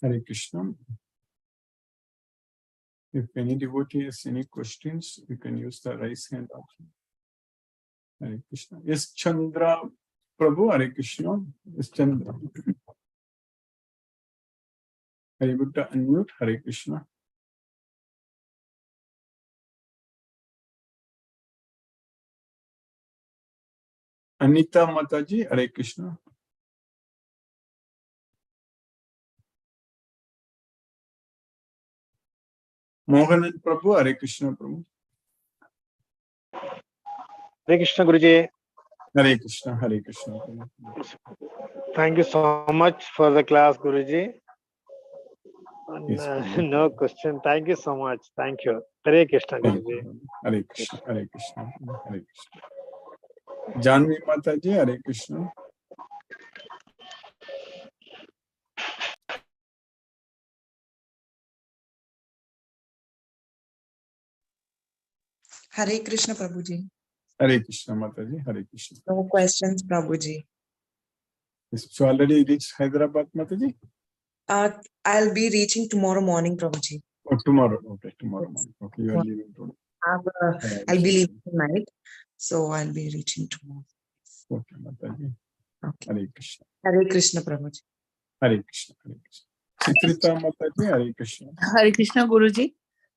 Hare Krishna. If any devotee has any questions, you can use the raise hand option. Hare Krishna. Yes, Chandra Prabhu, Hare Krishna. Yes, Chandra. Are you able to unmute? Hare Krishna. Anita Mataji, Hare Krishna. Mohanan Prabhu, Hare Krishna Prabhu. Hare Krishna Guruji. Hare Krishna, Hare Krishna. Thank you so much for the class, Guruji. Yes, no question. Thank you so much. Thank you. Hare Krishna Guruji. Hare Krishna, Hare Krishna, Hare Krishna. Janvi Mataji, Hare Krishna. Hare Krishna Prabhuji. Hare Krishna Mataji, Hare Krishna. No questions, Prabhuji. So already reached Hyderabad, Mataji? I'll be reaching tomorrow morning, Prabhuji. Oh, tomorrow. Okay, tomorrow morning. Okay, you are leaving today. I'll be leaving tonight, so I'll be reaching tomorrow. Okay, Mataji. Okay. Hare Krishna. Hare Krishna Prabhuji. Hare Krishna, Hare Krishna. Chitrita Mataji, Hare Krishna. Hare Krishna Guruji.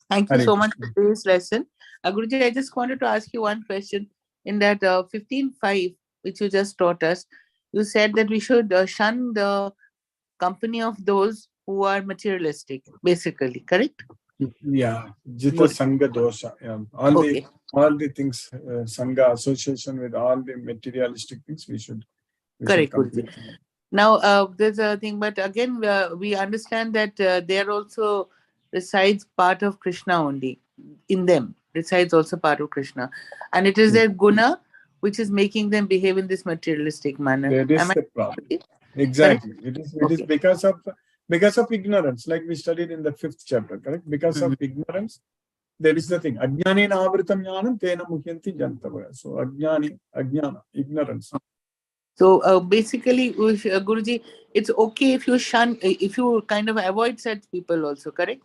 Thank you Hare so much Krishna. for today's lesson. Guruji, I just wanted to ask you one question. In that 15.5, which you just taught us, you said that we should shun the company of those who are materialistic, basically, correct? Yeah, Jita Good. Sangha Dosha. Yeah. All the things, Sangha association with all the materialistic things, we should Correct, complete. Now, there's a thing, but again, we understand that there also resides part of Krishna only. In them resides also part of Krishna. And it is their guna which is making them behave in this materialistic manner. That is the problem. Exactly. It is because of ignorance, like we studied in the 5th chapter, correct? Because of ignorance, there is the thing. Ajnani na avritam jnanam tena muhyanti jantavaya. So ajnana, ignorance. So basically, Guruji, it's okay if you shun, if you kind of avoid such people also, correct?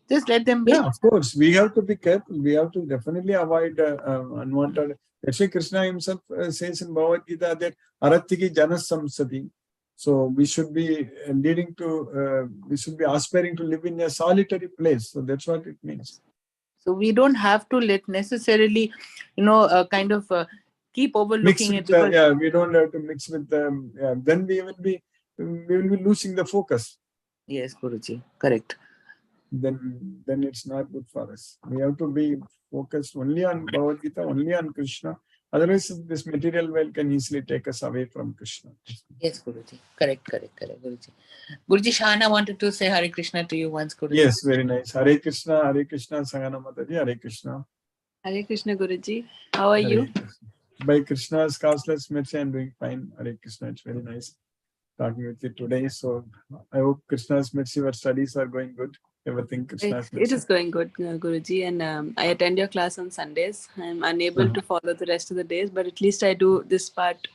Just let them be. Yeah, of course. We have to be careful. We have to definitely avoid unwanted That's why Krishna himself says in Bhagavad Gita that Aratiki Janas Samsati. So we should be we should be aspiring to live in a solitary place. So that's what it means. So we don't have to let necessarily, kind of keep overlooking it. Yeah, we don't have to mix with them. Yeah, then we will be losing the focus. Yes, Guruji, correct. Then it's not good for us. We have to be focused only on Bhagavad Gita, only on Krishna. Otherwise, this material world can easily take us away from Krishna. Yes, Guruji. Correct, Guruji. Guruji, Shana wanted to say Hare Krishna to you once, Guruji. Yes, very nice. Hare Krishna, Sangana Mataji, Hare Krishna. Hare Krishna, Guruji. How are you? Krishna. By Krishna's causeless mercy, I'm doing fine. Hare Krishna, it's very nice talking with you today. So I hope Krishna's mercy, our studies are going good. Everything Krishna's mercy. It is going good, Guruji, and I attend your class on Sundays. I'm unable to follow the rest of the days, but at least I do this part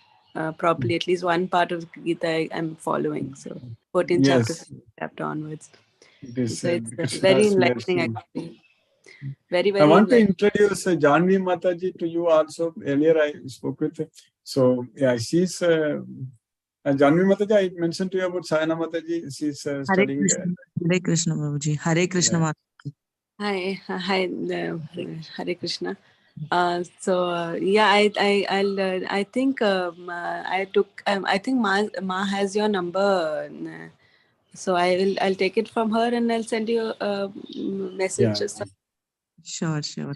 properly. At least one part of Gita I'm following. So 14th chapter onwards. So it's very enlightening, actually. Very, very. I want to introduce Janvi Mataji to you also. Earlier I spoke with her. So yeah, she's Janvi Mataji, I mentioned to you about Sayana Mataji. She's studying. Hare Krishna, Babuji. Hare Krishna, Mataji. Hi, Hare Krishna. Yeah, I think I think Ma has your number. So I'll take it from her and I'll send you a message. Yeah. Sure. So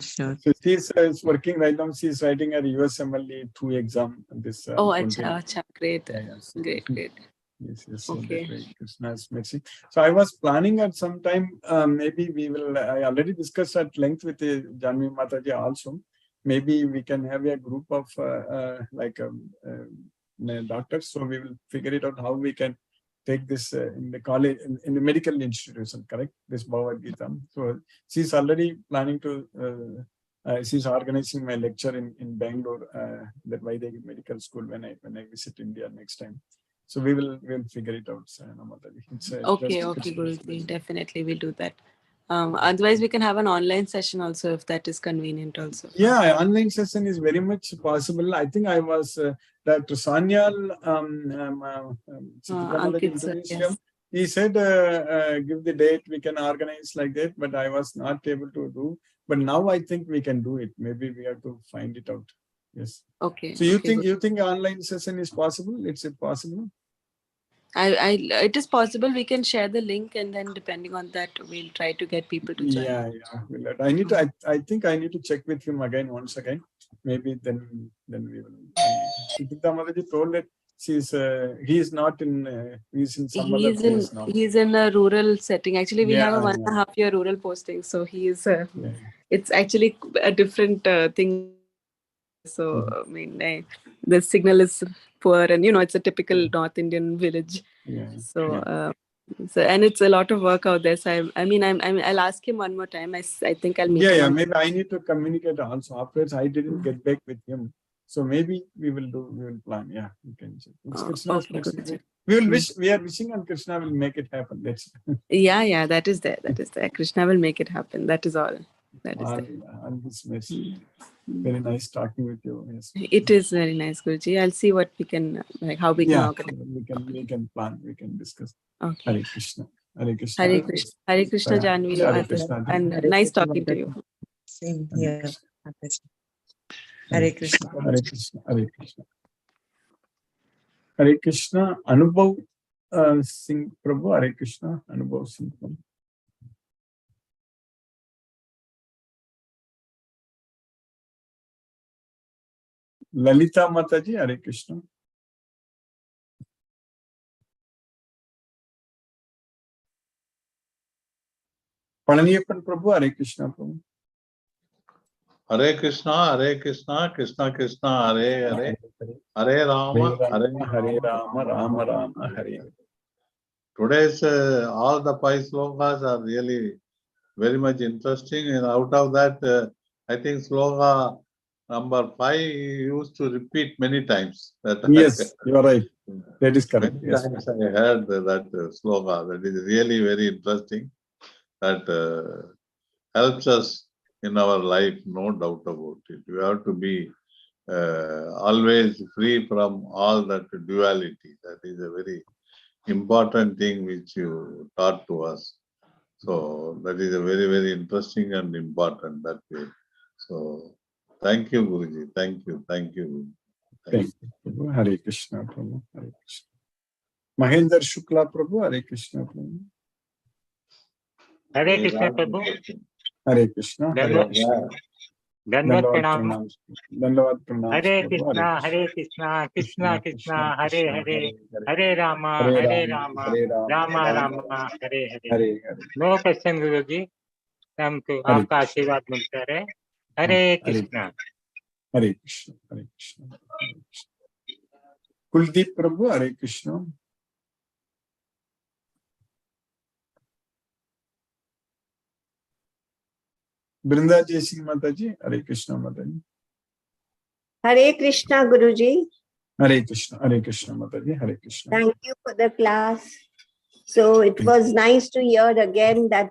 she's working right now. She's writing her USMLE 2 exam. This. Acha, great. Yeah. Great. Yes. Okay. Krishna's mercy. So I was planning at some time, maybe we will, I already discussed at length with Janvi Mataji also. Maybe we can have a group of doctors. So we will figure it out how we can take this in the college, in the medical institution, correct? This Bhagavad Gita. So she's already planning to, she's organizing my lecture in Bangalore, that Vaidhi Medical School when I visit India next time. So we'll figure it out. Okay, Guruji. Definitely we'll do that. Otherwise, we can have an online session also if that is convenient also. Yeah, online session is very much possible. I think I was Dr. Sanyal Yes. He said, give the date, we can organize like that, but I was not able to do. But now I think we can do it. Maybe we have to find it out. Yes. Okay. So you think online session is possible? It's possible? It is possible. We can share the link, and then depending on that, we'll try to get people to join. Yeah. I think I need to check with him once again. Maybe then we will. Sudhita Mataji told that he's not in. He's in some other place now. He's in a rural setting. Actually, we have a 1.5 year rural posting, so he's. It's actually a different thing. So I mean, the signal is poor, and it's a typical North Indian village. So and it's a lot of work out there. So I'll ask him one more time. I think I'll meet him. Maybe I need to communicate also. Afterwards, I didn't get back with him. So maybe we will plan. Yeah, we can check. We are wishing and Krishna will make it happen. That's yeah, that is there. Krishna will make it happen. That is all. That is there. Very nice talking with you. Yes. It is very nice, Guruji. I'll see what we can, how we can organize. We can plan. We can discuss. Okay. Hare Krishna. Hare Krishna. Hare Krishna. Hare Krishna, Janvi. Hare Krishna. And nice talking to you. Same here. Hare Krishna. Hare Krishna. Hare Krishna. Hare Krishna. Anubhav Singh Prabhu. Hare Krishna. Anubhav Singh Prabhu. Lalita Mataji, Hare Krishna. Palaniappan Prabhu, Hare Krishna Prabhu. Hare Krishna, Krishna Krishna, Hare Rama, Hare Rama, Rama Rama, Hare. Today's all the 5 slokas are really very much interesting, and out of that, I think sloka number 5 used to repeat many times. Yes, you are right. That is correct. Yes. Times I heard that sloka. That is really very interesting. That helps us in our life, no doubt about it. We have to be always free from all that duality. That is a very important thing which you taught to us. So that is a very, very interesting and important that way. So thank you, Guruji. Thank you. Thank you. Thank you, Prabhu. Hare Krishna, Prabhu. Hare Krishna. Mahendra Shukla, Prabhu. Hare Krishna, Prabhu. Hare Krishna Prabhu. Hare Krishna. Hare Krishna. Dandavat Dandavad pranam. pranam. Dandavad pranam. Hare Prabhu. Krishna, Hare Krishna, Krishna Krishna, Hare Hare, Hare Rama, Hare Rama, Hare Rama, Rama Rama, Hare Hare. Hare Hare. No question, Guruji. हमको Hare आपका आशीर्वाद मिलता रहे. Hare Krishna. Hare Krishna. Hare Krishna. Hare Krishna. Kuldeep Prabhu. Hare Krishna. Brinda Jayasingh Mataji. Hare Krishna, Mataji. Hare Krishna, Guruji. Hare Krishna. Hare Krishna, Mataji. Hare Krishna. Thank you for the class. So it was nice to hear again that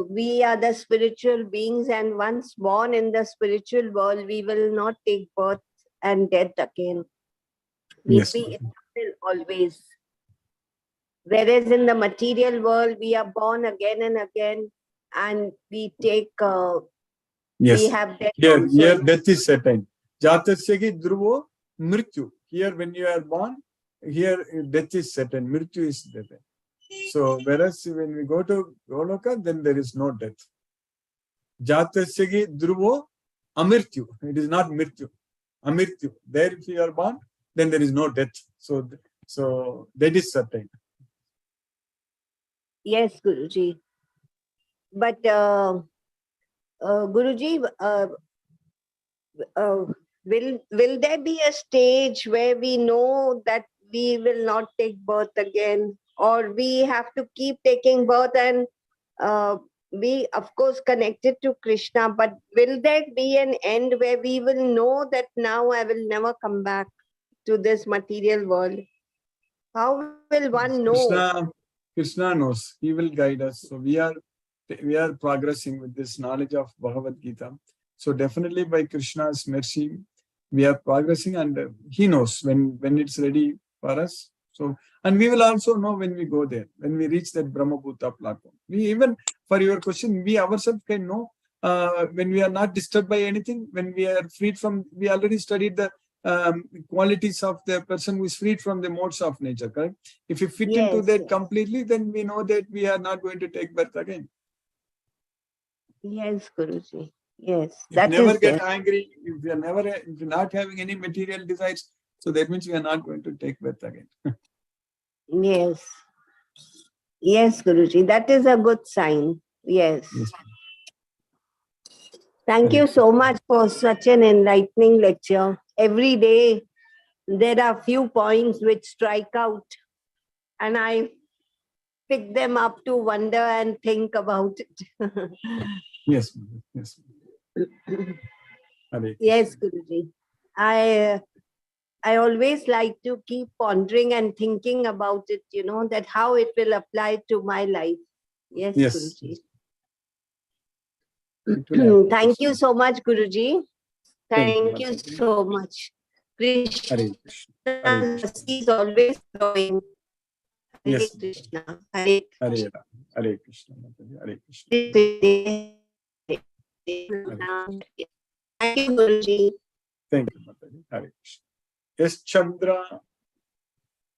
we are the spiritual beings, and once born in the spiritual world, we will not take birth and death again. We'll Yes, be Mataji. immortal always. Whereas in the material world, we are born again and again, and we take, Yes. we have death. Here also. death is certain. Jatasyagi dhruvo mrityu. Here when you are born, here death is certain. Mrityu is certain. So whereas when we go to Goloka, then there is no death. Jatasyagi dhruvo amirtyu. It is not mrityu. Amirtyu. There if you are born, then there is no death. So that is certain. Yes, Guruji. But Guruji, will there be a stage where we know that we will not take birth again, or we have to keep taking birth and be, of course, connected to Krishna? But will there be an end where we will know that now I will never come back to this material world? How will one know? Krishna knows. He will guide us. So we are progressing with this knowledge of Bhagavad Gita. So definitely by Krishna's mercy, we are progressing, and he knows when it's ready for us. So, and we will also know when we go there, when we reach that Brahmabhuta platform. We even, for your question, we ourselves can know when we are not disturbed by anything, when we are freed from, we already studied the qualities of the person who is freed from the modes of nature, correct? If we fit into that completely, then we know that we are not going to take birth again. Yes, Guruji. Yes, If that never is get there. angry, if you're not having any material desires, so that means we are not going to take birth again. Yes. Yes, Guruji. That is a good sign. Yes. Yes. Thank you so much for such an enlightening lecture. Every day there are few points which strike out, and I pick them up to wonder and think about it. Yes. Yes. Yes, Guruji. I always like to keep pondering and thinking about it, that how it will apply to my life. Yes, Yes. Guruji. Thank you so much, Guruji. Thank you so much. Krishna is always flowing. Hare Yes. Krishna. Hare Hare Krishna. Hare Krishna. Thank you, Guruji. Thank you, Mataji. Hare Krishna. Yes, Chandra.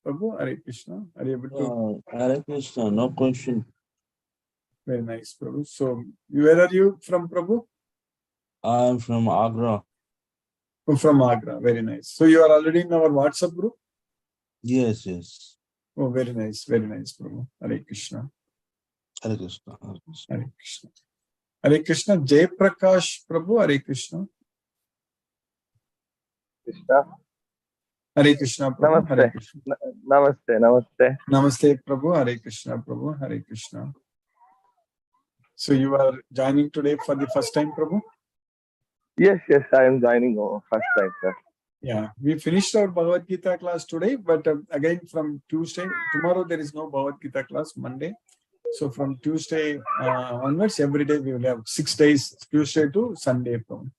Prabhu, Hare Krishna. Are you able to? Hare Krishna, no question. Very nice, Prabhu. So, where are you from, Prabhu? I am from Agra. Oh, from Agra. Very nice. So, you are already in our WhatsApp group? Yes, yes. Oh, very nice. Very nice, Prabhu. Hare Krishna. Hare Krishna. Hare Krishna. Hare Krishna. Hare Krishna. Jay Prakash, Prabhu. Hare Krishna. Krishna. Hare Krishna, Prabhu. Namaste. Hare Krishna. Namaste. Namaste. Namaste, Prabhu. Hare Krishna, Prabhu. Hare Krishna. So you are joining today for the first time, Prabhu? Yes, I am joining first time, sir. Yeah, we finished our Bhagavad Gita class today, but again from Tuesday, tomorrow there is no Bhagavad Gita class, Monday. So from Tuesday onwards, every day we will have 6 days, Tuesday to Sunday. Prabhu.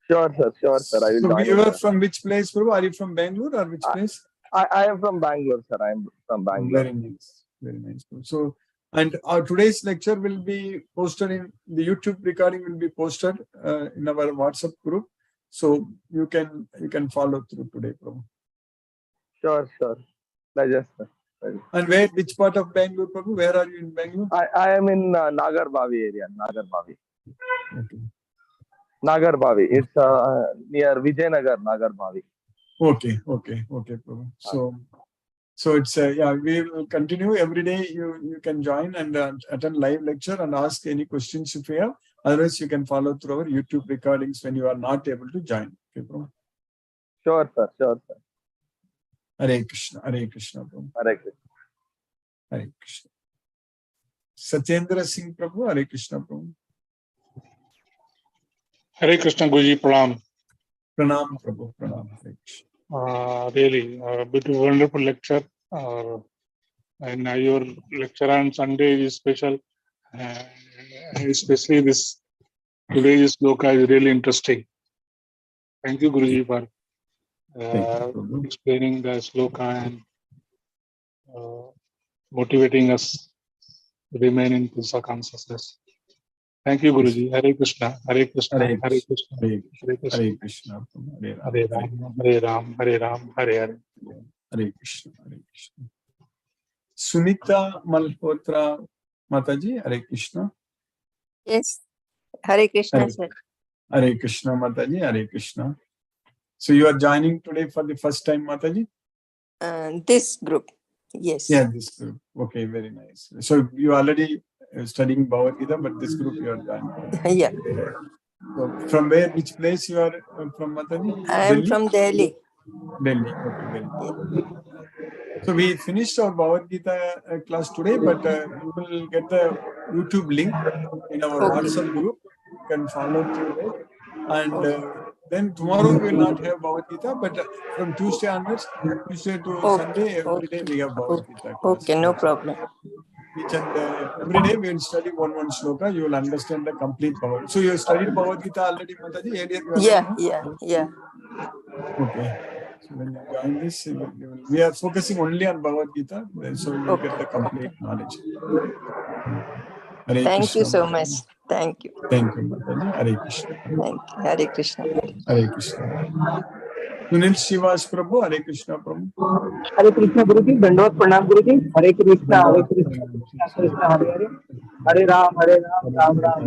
Sure, sir. Sure, sir. I will So join you in, are sir. from which place, Prabhu? Are you from Bangalore or which place? I am from Bangalore, sir. I am from Bangalore. Very nice. Very nice. So, and our today's lecture will be posted in the YouTube recording will be posted in our WhatsApp group. So you can follow through today, Prabhu. Sure, sure. Pleasure, sir. Pleasure. And which part of Bangalore, Prabhu? Where are you in Bangalore? I am in Nagarbavi area. Nagarbavi. Okay. Nagarbavi. It's near Vijayanagar, Nagarbavi. Okay, Prabhu. So it's yeah, we will continue every day. You can join and attend live lecture and ask any questions if you have. Otherwise, you can follow through our YouTube recordings when you are not able to join. Okay, Prabhu. Sure, sir. Sure, sir. Hare Krishna, Prabhu. Hare Krishna. Hare Krishna. Satyendra Singh Prabhu, Hare Krishna, Prabhu. Hare Krishna Guruji, Pranam. Pranam, Prabhu, Pranam. Hare Krishna. Really, beautiful, wonderful lecture. And your lecture on Sunday is special. Especially this today's sloka is really interesting. Thank you, Guruji, for explaining the sloka and motivating us to remain in Purusa consciousness. Thank you, Guruji. Hare Krishna, Hare Krishna, Hare Krishna, Hare Krishna, Hare Krishna, Hare Ram, Hare Ram, Hare Ram, Hare Hare. Hare Krishna, Hare Krishna. Sunita Malhotra Mataji, Hare Krishna. Yes. Hare Krishna, sir. Hare Krishna, Mataji, Hare Krishna. So you are joining today for the first time, Mataji? This group, yes. Yeah, this group. Okay, very nice. So you already studying Bhagavad Gita, but this group you are joining. Yeah. So from where, which place you are from, Mataji? I am from Delhi. Delhi, okay, very good. So we finished our Bhagavad Gita class today, but you will get the YouTube link in our WhatsApp group. You can follow through it. And then tomorrow we will not have Bhagavad Gita, but from Tuesday onwards, Tuesday to Sunday, every day we have Bhagavad Gita class. Okay, no problem. Each and every day we will study one sloka. You will understand the complete Bhagavad. So you studied Bhagavad Gita already, Mataji? Earlier you are Yeah. Okay. So when you join this, we are focusing only on Bhagavad Gita, so you will get the complete knowledge. Hare Thank Krishna, you so Mataji. much. Thank you. Thank you, Mataji. Hare Krishna. Thank you. Hare Krishna. Hare Krishna. Sunil Shivas Prabhu, Hare Krishna Prabhu. Hare Krishna Guruji, Dandavad Pranam Guruji. Hare Krishna, Hare Krishna, Krishna Krishna, Hare Hare. Hare Ram, Ram Ram.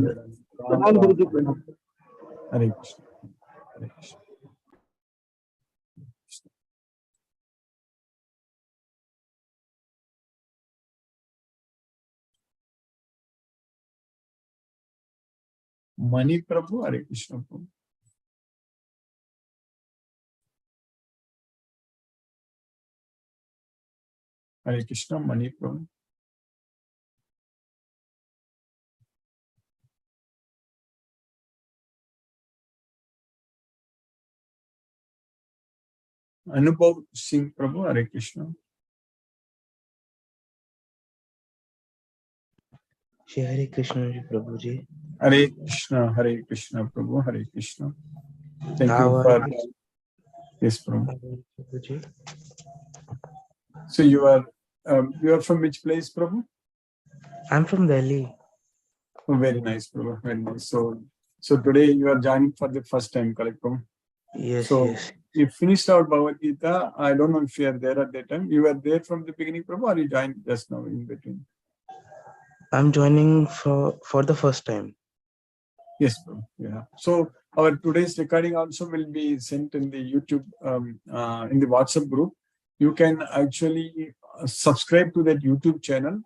Pranam Guruji, Pranam. Hare Krishna. Hare Krishna. Mani Prabhu, Hare Krishna Prabhu. Hare Krishna, Mani Prabhu. Anubhav Singh Prabhu, Hare Krishna. Hare Krishna ji, Prabhu ji. Hare Krishna Prabhu, Hare Krishna. Thank How you are for you? yes, Prabhu. Prabhu ji? So you are from which place, Prabhu? I'm from Delhi. Oh, very nice, Prabhu. Very nice. So today you are joining for the first time, correct, Prabhu? Yes, So yes. you finished our Bhagavad Gita. I don't know if you are there at that time. You were there from the beginning, Prabhu, or you joined just now in between? I'm joining for the first time. Yes, Prabhu. Yeah. So our today's recording also will be sent in the YouTube, in the WhatsApp group. You can actually subscribe to that YouTube channel.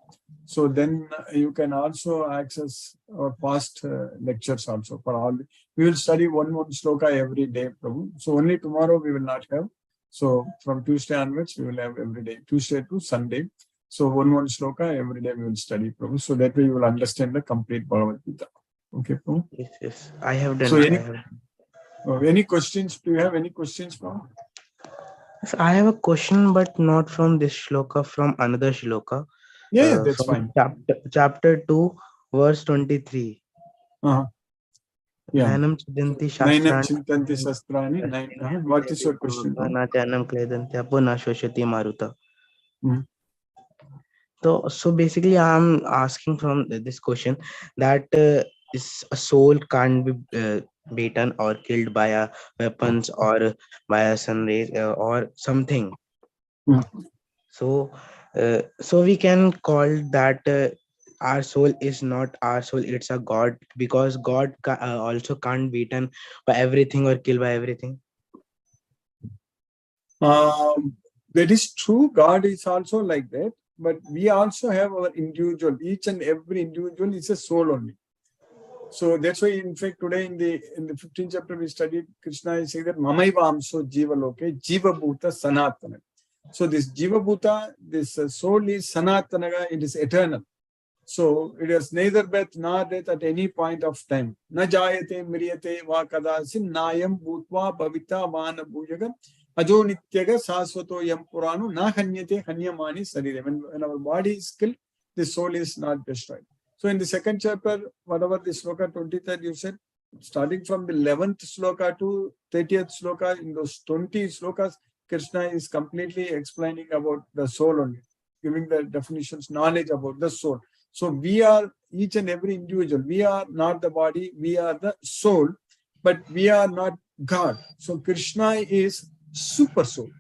So then you can also access our past lectures also for all. We will study one sloka every day, Prabhu. So only tomorrow we will not have. So from Tuesday onwards, we will have every day, Tuesday to Sunday. So one sloka every day we will study, Prabhu. So that way you will understand the complete Bhagavad Gita. Okay, Prabhu? Yes, yes. I have done. So any questions? Do you have any questions, Prabhu? Yes, I have a question, but not from this shloka, from another shloka. Yeah, that's from fine. Chapter 2, verse 23. Uh-huh. Yeah. Nainam chidanti Nainam shastrani. chintanti sastrani. What is your question? Na chanam kledanti apo na shoshati maruta. Hmm. So basically, I'm asking from this question that is a soul can't be beaten or killed by a weapons or by a sun rays or something. Hmm. So we can call that our soul is not our soul; it's a God, because God also can't beaten by everything or killed by everything. That is true. God is also like that. But we also have our individual. Each and every individual is a soul only. So that's why, in fact, today in the 15th chapter we studied, Krishna is saying that Mamaiva Amso Jiva Loke Jiva Bhuta Sanatana. So this Jiva Bhuta, this soul is Sanatana, it is eternal. So it has neither birth nor death at any point of time. Na jayate mriyate va kadasin nayam bhutva bhavita vana bhujaga ajo nityaga sasvato yam puranu na hanyate hanyamani sarire. When our body is killed, the soul is not destroyed. So in the second chapter, whatever the sloka 23rd you said, starting from the 11th sloka to 30th sloka, in those 20 slokas, Krishna is completely explaining about the soul only, giving the definitions, knowledge about the soul. So we are each and every individual. We are not the body, we are the soul, but we are not God. So Krishna is super soul.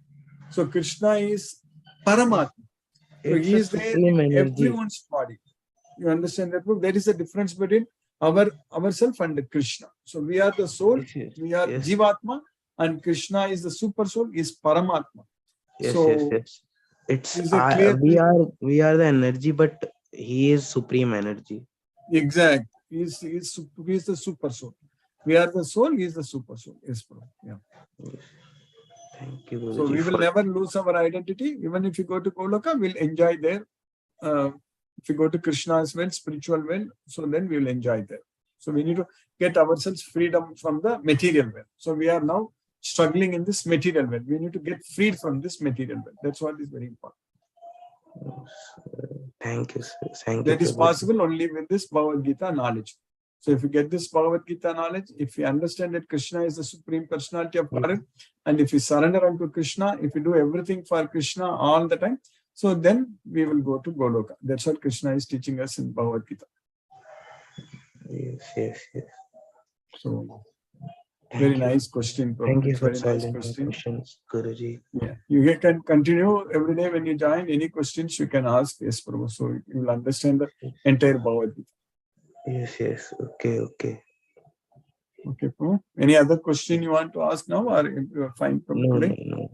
So Krishna is Paramatma. So he is there in everyone's body. You understand that? There is a difference between ourself and Krishna. So we are the soul, we are Jivatma, and Krishna is the super soul, is Paramatma. Yes. It's clear we are the energy, but he is supreme energy. Exact. He is the super soul. We are the soul, he is the super soul. Yes, bro. Yeah. Thank you, Guruji. So we will never lose our identity. Even if you go to Goloka, we'll enjoy there. If you go to Krishna's well, spiritual well, so then we will enjoy there. So we need to get ourselves freedom from the material well. So we are now struggling in this material well. We need to get freed from this material well. That's what is very important. Thank you, sir. Thank That you. is possible only with this Bhagavad Gita knowledge. So if you get this Bhagavad Gita knowledge, if you understand that Krishna is the Supreme Personality of Godhead, and if you surrender unto Krishna, if you do everything for Krishna all the time, so then we will go to Goloka. That's what Krishna is teaching us in Bhagavad Gita. Yes. So very nice question, Prabhu. Thank you It's for very nice solving my question. questions, Guruji. Yeah, you can continue every day when you join. Any questions you can ask. Yes, Prabhu. So you will understand the entire Bhagavad Gita. Yes. Okay. Okay, Prabhu. Any other question you want to ask now, or you are fine from today? No.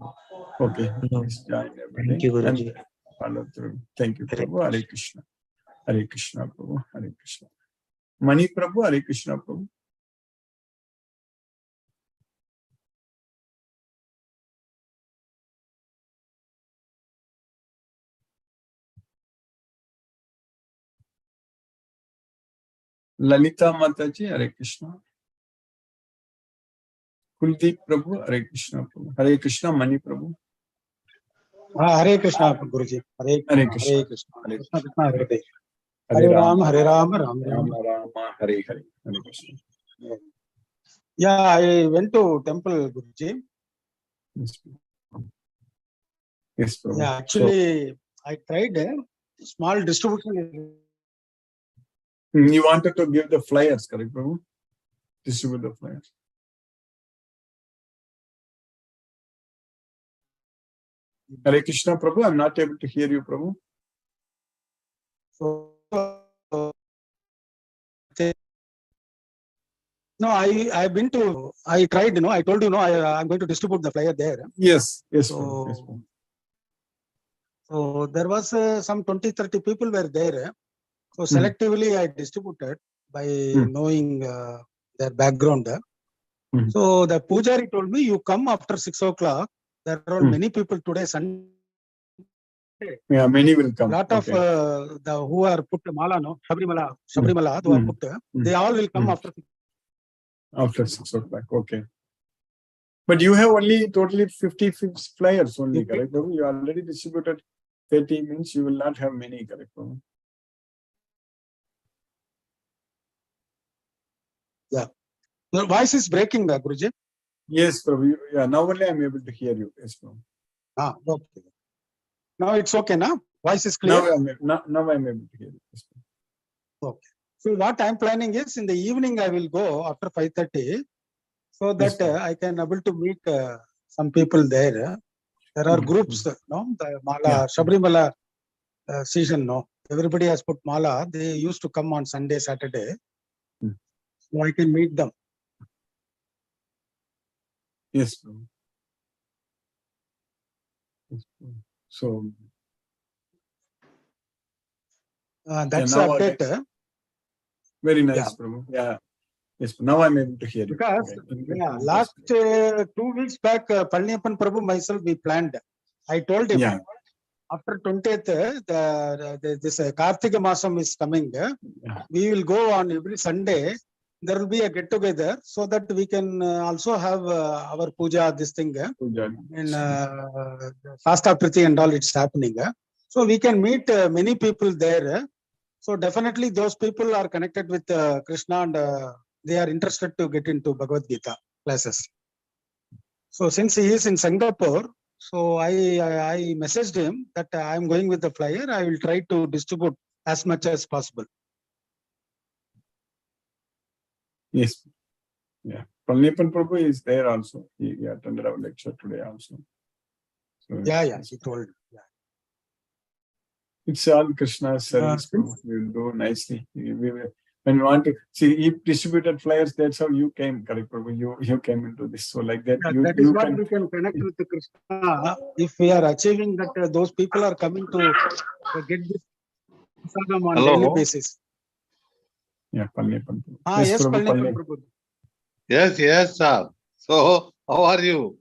Okay, No. please join every Thank day you, and Guruji. follow through. Thank you, Hare Prabhu. Hare Krishna. Hare Krishna, Prabhu. Hare Krishna. Mani Prabhu, Hare Krishna, Prabhu. Lalita Mataji, Hare Krishna. Kuldeep Prabhu, Hare Krishna, Prabhu. Hare Krishna, Mani Prabhu. Hare Krishna, Guruji. Hare Krishna. Hare Krishna. Hare Krishna Krishna, Hare Hare. Hare Rama, Hare Rama, Ram Rama Ram. Rama, Hare Hare. Hare Krishna. Yeah, I went to temple, Guruji. Yes, Prabhu. Yeah, actually, I tried a small distribution. You wanted to give the flyers, correct, Prabhu? Distribute the flyers. Hare Krishna, Prabhu. I'm not able to hear you, Prabhu. So, no, I tried, I told you, I'm going to distribute the flyer there. Yes, so, Prabhu. Yes, Prabhu. So there was some 20-30 people were there. So selectively I distributed by knowing their background. So the Pujari told me, you come after 6 o'clock. There are many people today, Sunday. Yeah, many will come. Lot of who are put mala, Sabrimala, who are put, they all will come after 6 o'clock. Okay. But you have only totally 50 flyers only, correct? You already distributed 30, means you will not have many, correct? Yeah. Your voice is breaking, Guruji. Yes, Prabhu. Yeah, now only I'm able to hear you. Yes, Prabhu. Okay. Now it's okay, now? Voice is Now clear? now I'm able to hear you. Yes, Prabhu. Okay. So what I'm planning is in the evening I will go after 5:30 so Yes, that I can able to meet some people there. There are groups, no? The Mala, Sabrimala season, no? Everybody has put Mala. They used to come on Sunday, Saturday. So I can meet them. Yes, Prabhu. Yes, Prabhu. So That's now the update. very nice, Prabhu. Yeah. Yes, now I'm able to hear you. Because Okay. last 2 weeks back, Palniappan Prabhu, myself, we planned. I told him after 20th, this Kartika Masam is coming. We will go on every Sunday. There will be a get together so that we can also have our puja, this thing. In Shasta Priti and all, it's happening. So we can meet many people there. So definitely those people are connected with Krishna and they are interested to get into Bhagavad Gita classes. So since he is in Singapore, so I messaged him that I am going with the flyer. I will try to distribute as much as possible. Yes. Yeah. Palniappan Prabhu is there also. He attended our lecture today also. So He told. It's all Krishna's service. Prabhu. We will do nicely. When we want to see, he distributed flyers. That's how you came, correct, Prabhu? You came into this. So like that, That is what we can connect with the Krishna. If we are achieving that, those people are coming to get this sadhana on daily basis. Yeah, Palniappan Prabhu. Yes, Prabhu, Palniappan Prabhu. Yes, sir. So, how are you?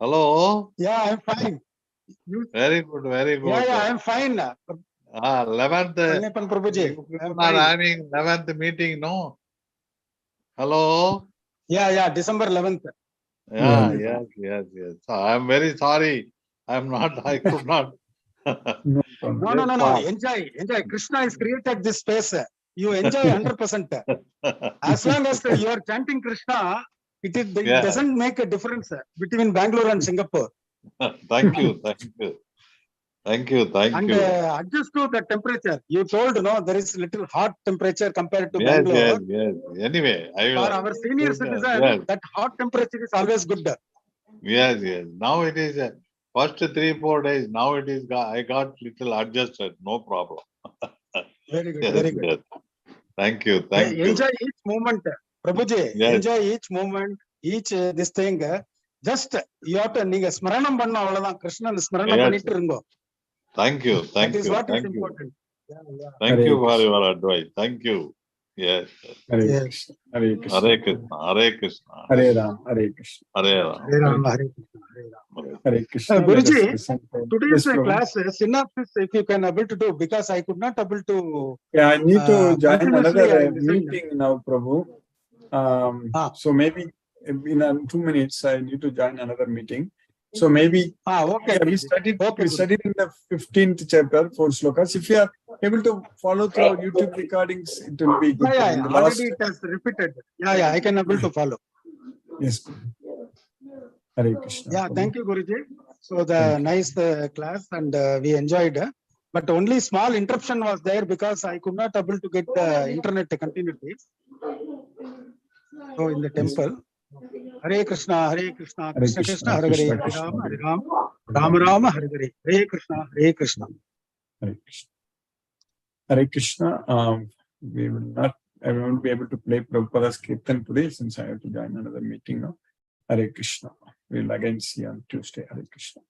Hello? Yeah, I'm fine. Very good, very good. Yeah, I'm fine. 11th, Palniappan Prabhuji. you are having 11th meeting, no? Hello? Yeah, December 11th. Yes. So, I'm very sorry. I could not. No. Enjoy. Krishna has created this space. You enjoy 100%. As long as you are chanting Krishna, it doesn't make a difference between Bangalore and Singapore. Thank you. And adjust to the temperature. You told, no, there is little hot temperature compared to Bangalore. Yes. Anyway, I will. For our senior citizen, that hot temperature is always good. Yes. Now it is first 3-4 days. Now it is. I got little adjusted. No problem. Very good. Very good. Thank you. Enjoy each moment, Prabhuji. Yes. Enjoy each moment, each this thing. Just you have to smaranam panna avladhaan. Krishna smaranam pannittu irungo. Thank you. That is what is important. Thank you for your advice. Thank you. Yes. Hare Krishna. Hare Krishna. Hare Ram. Hare Krishna. Hare Ram. Hare Ram. Hare Krishna. Hare Krishna. Guruji, Today's today's class synopsis, if you can able to do, because I could not able to. Yeah, I need to join continuously another meeting now, Prabhu. So maybe in 2 minutes I need to join another meeting. So maybe okay. We studied in the 15th chapter, 4 slokas. If you are able to follow through our YouTube recordings, it will be good. Yeah. Already it has repeated. Yeah, I can able to follow. Yes. Hare Krishna. Yeah, thank you, Guruji. So the nice class and we enjoyed. But only small interruption was there because I could not able to get the internet continuity. So in the temple. Hare Krishna, Krishna Krishna, Hare Hare, Hare Ram, Rama, Hare Hare, Hare Krishna, Hare Krishna. Hare Krishna. Hare Krishna. I won't be able to play Prabhupada's Kirtan today since I have to join another meeting now. Hare Krishna. We'll again see you on Tuesday. Hare Krishna.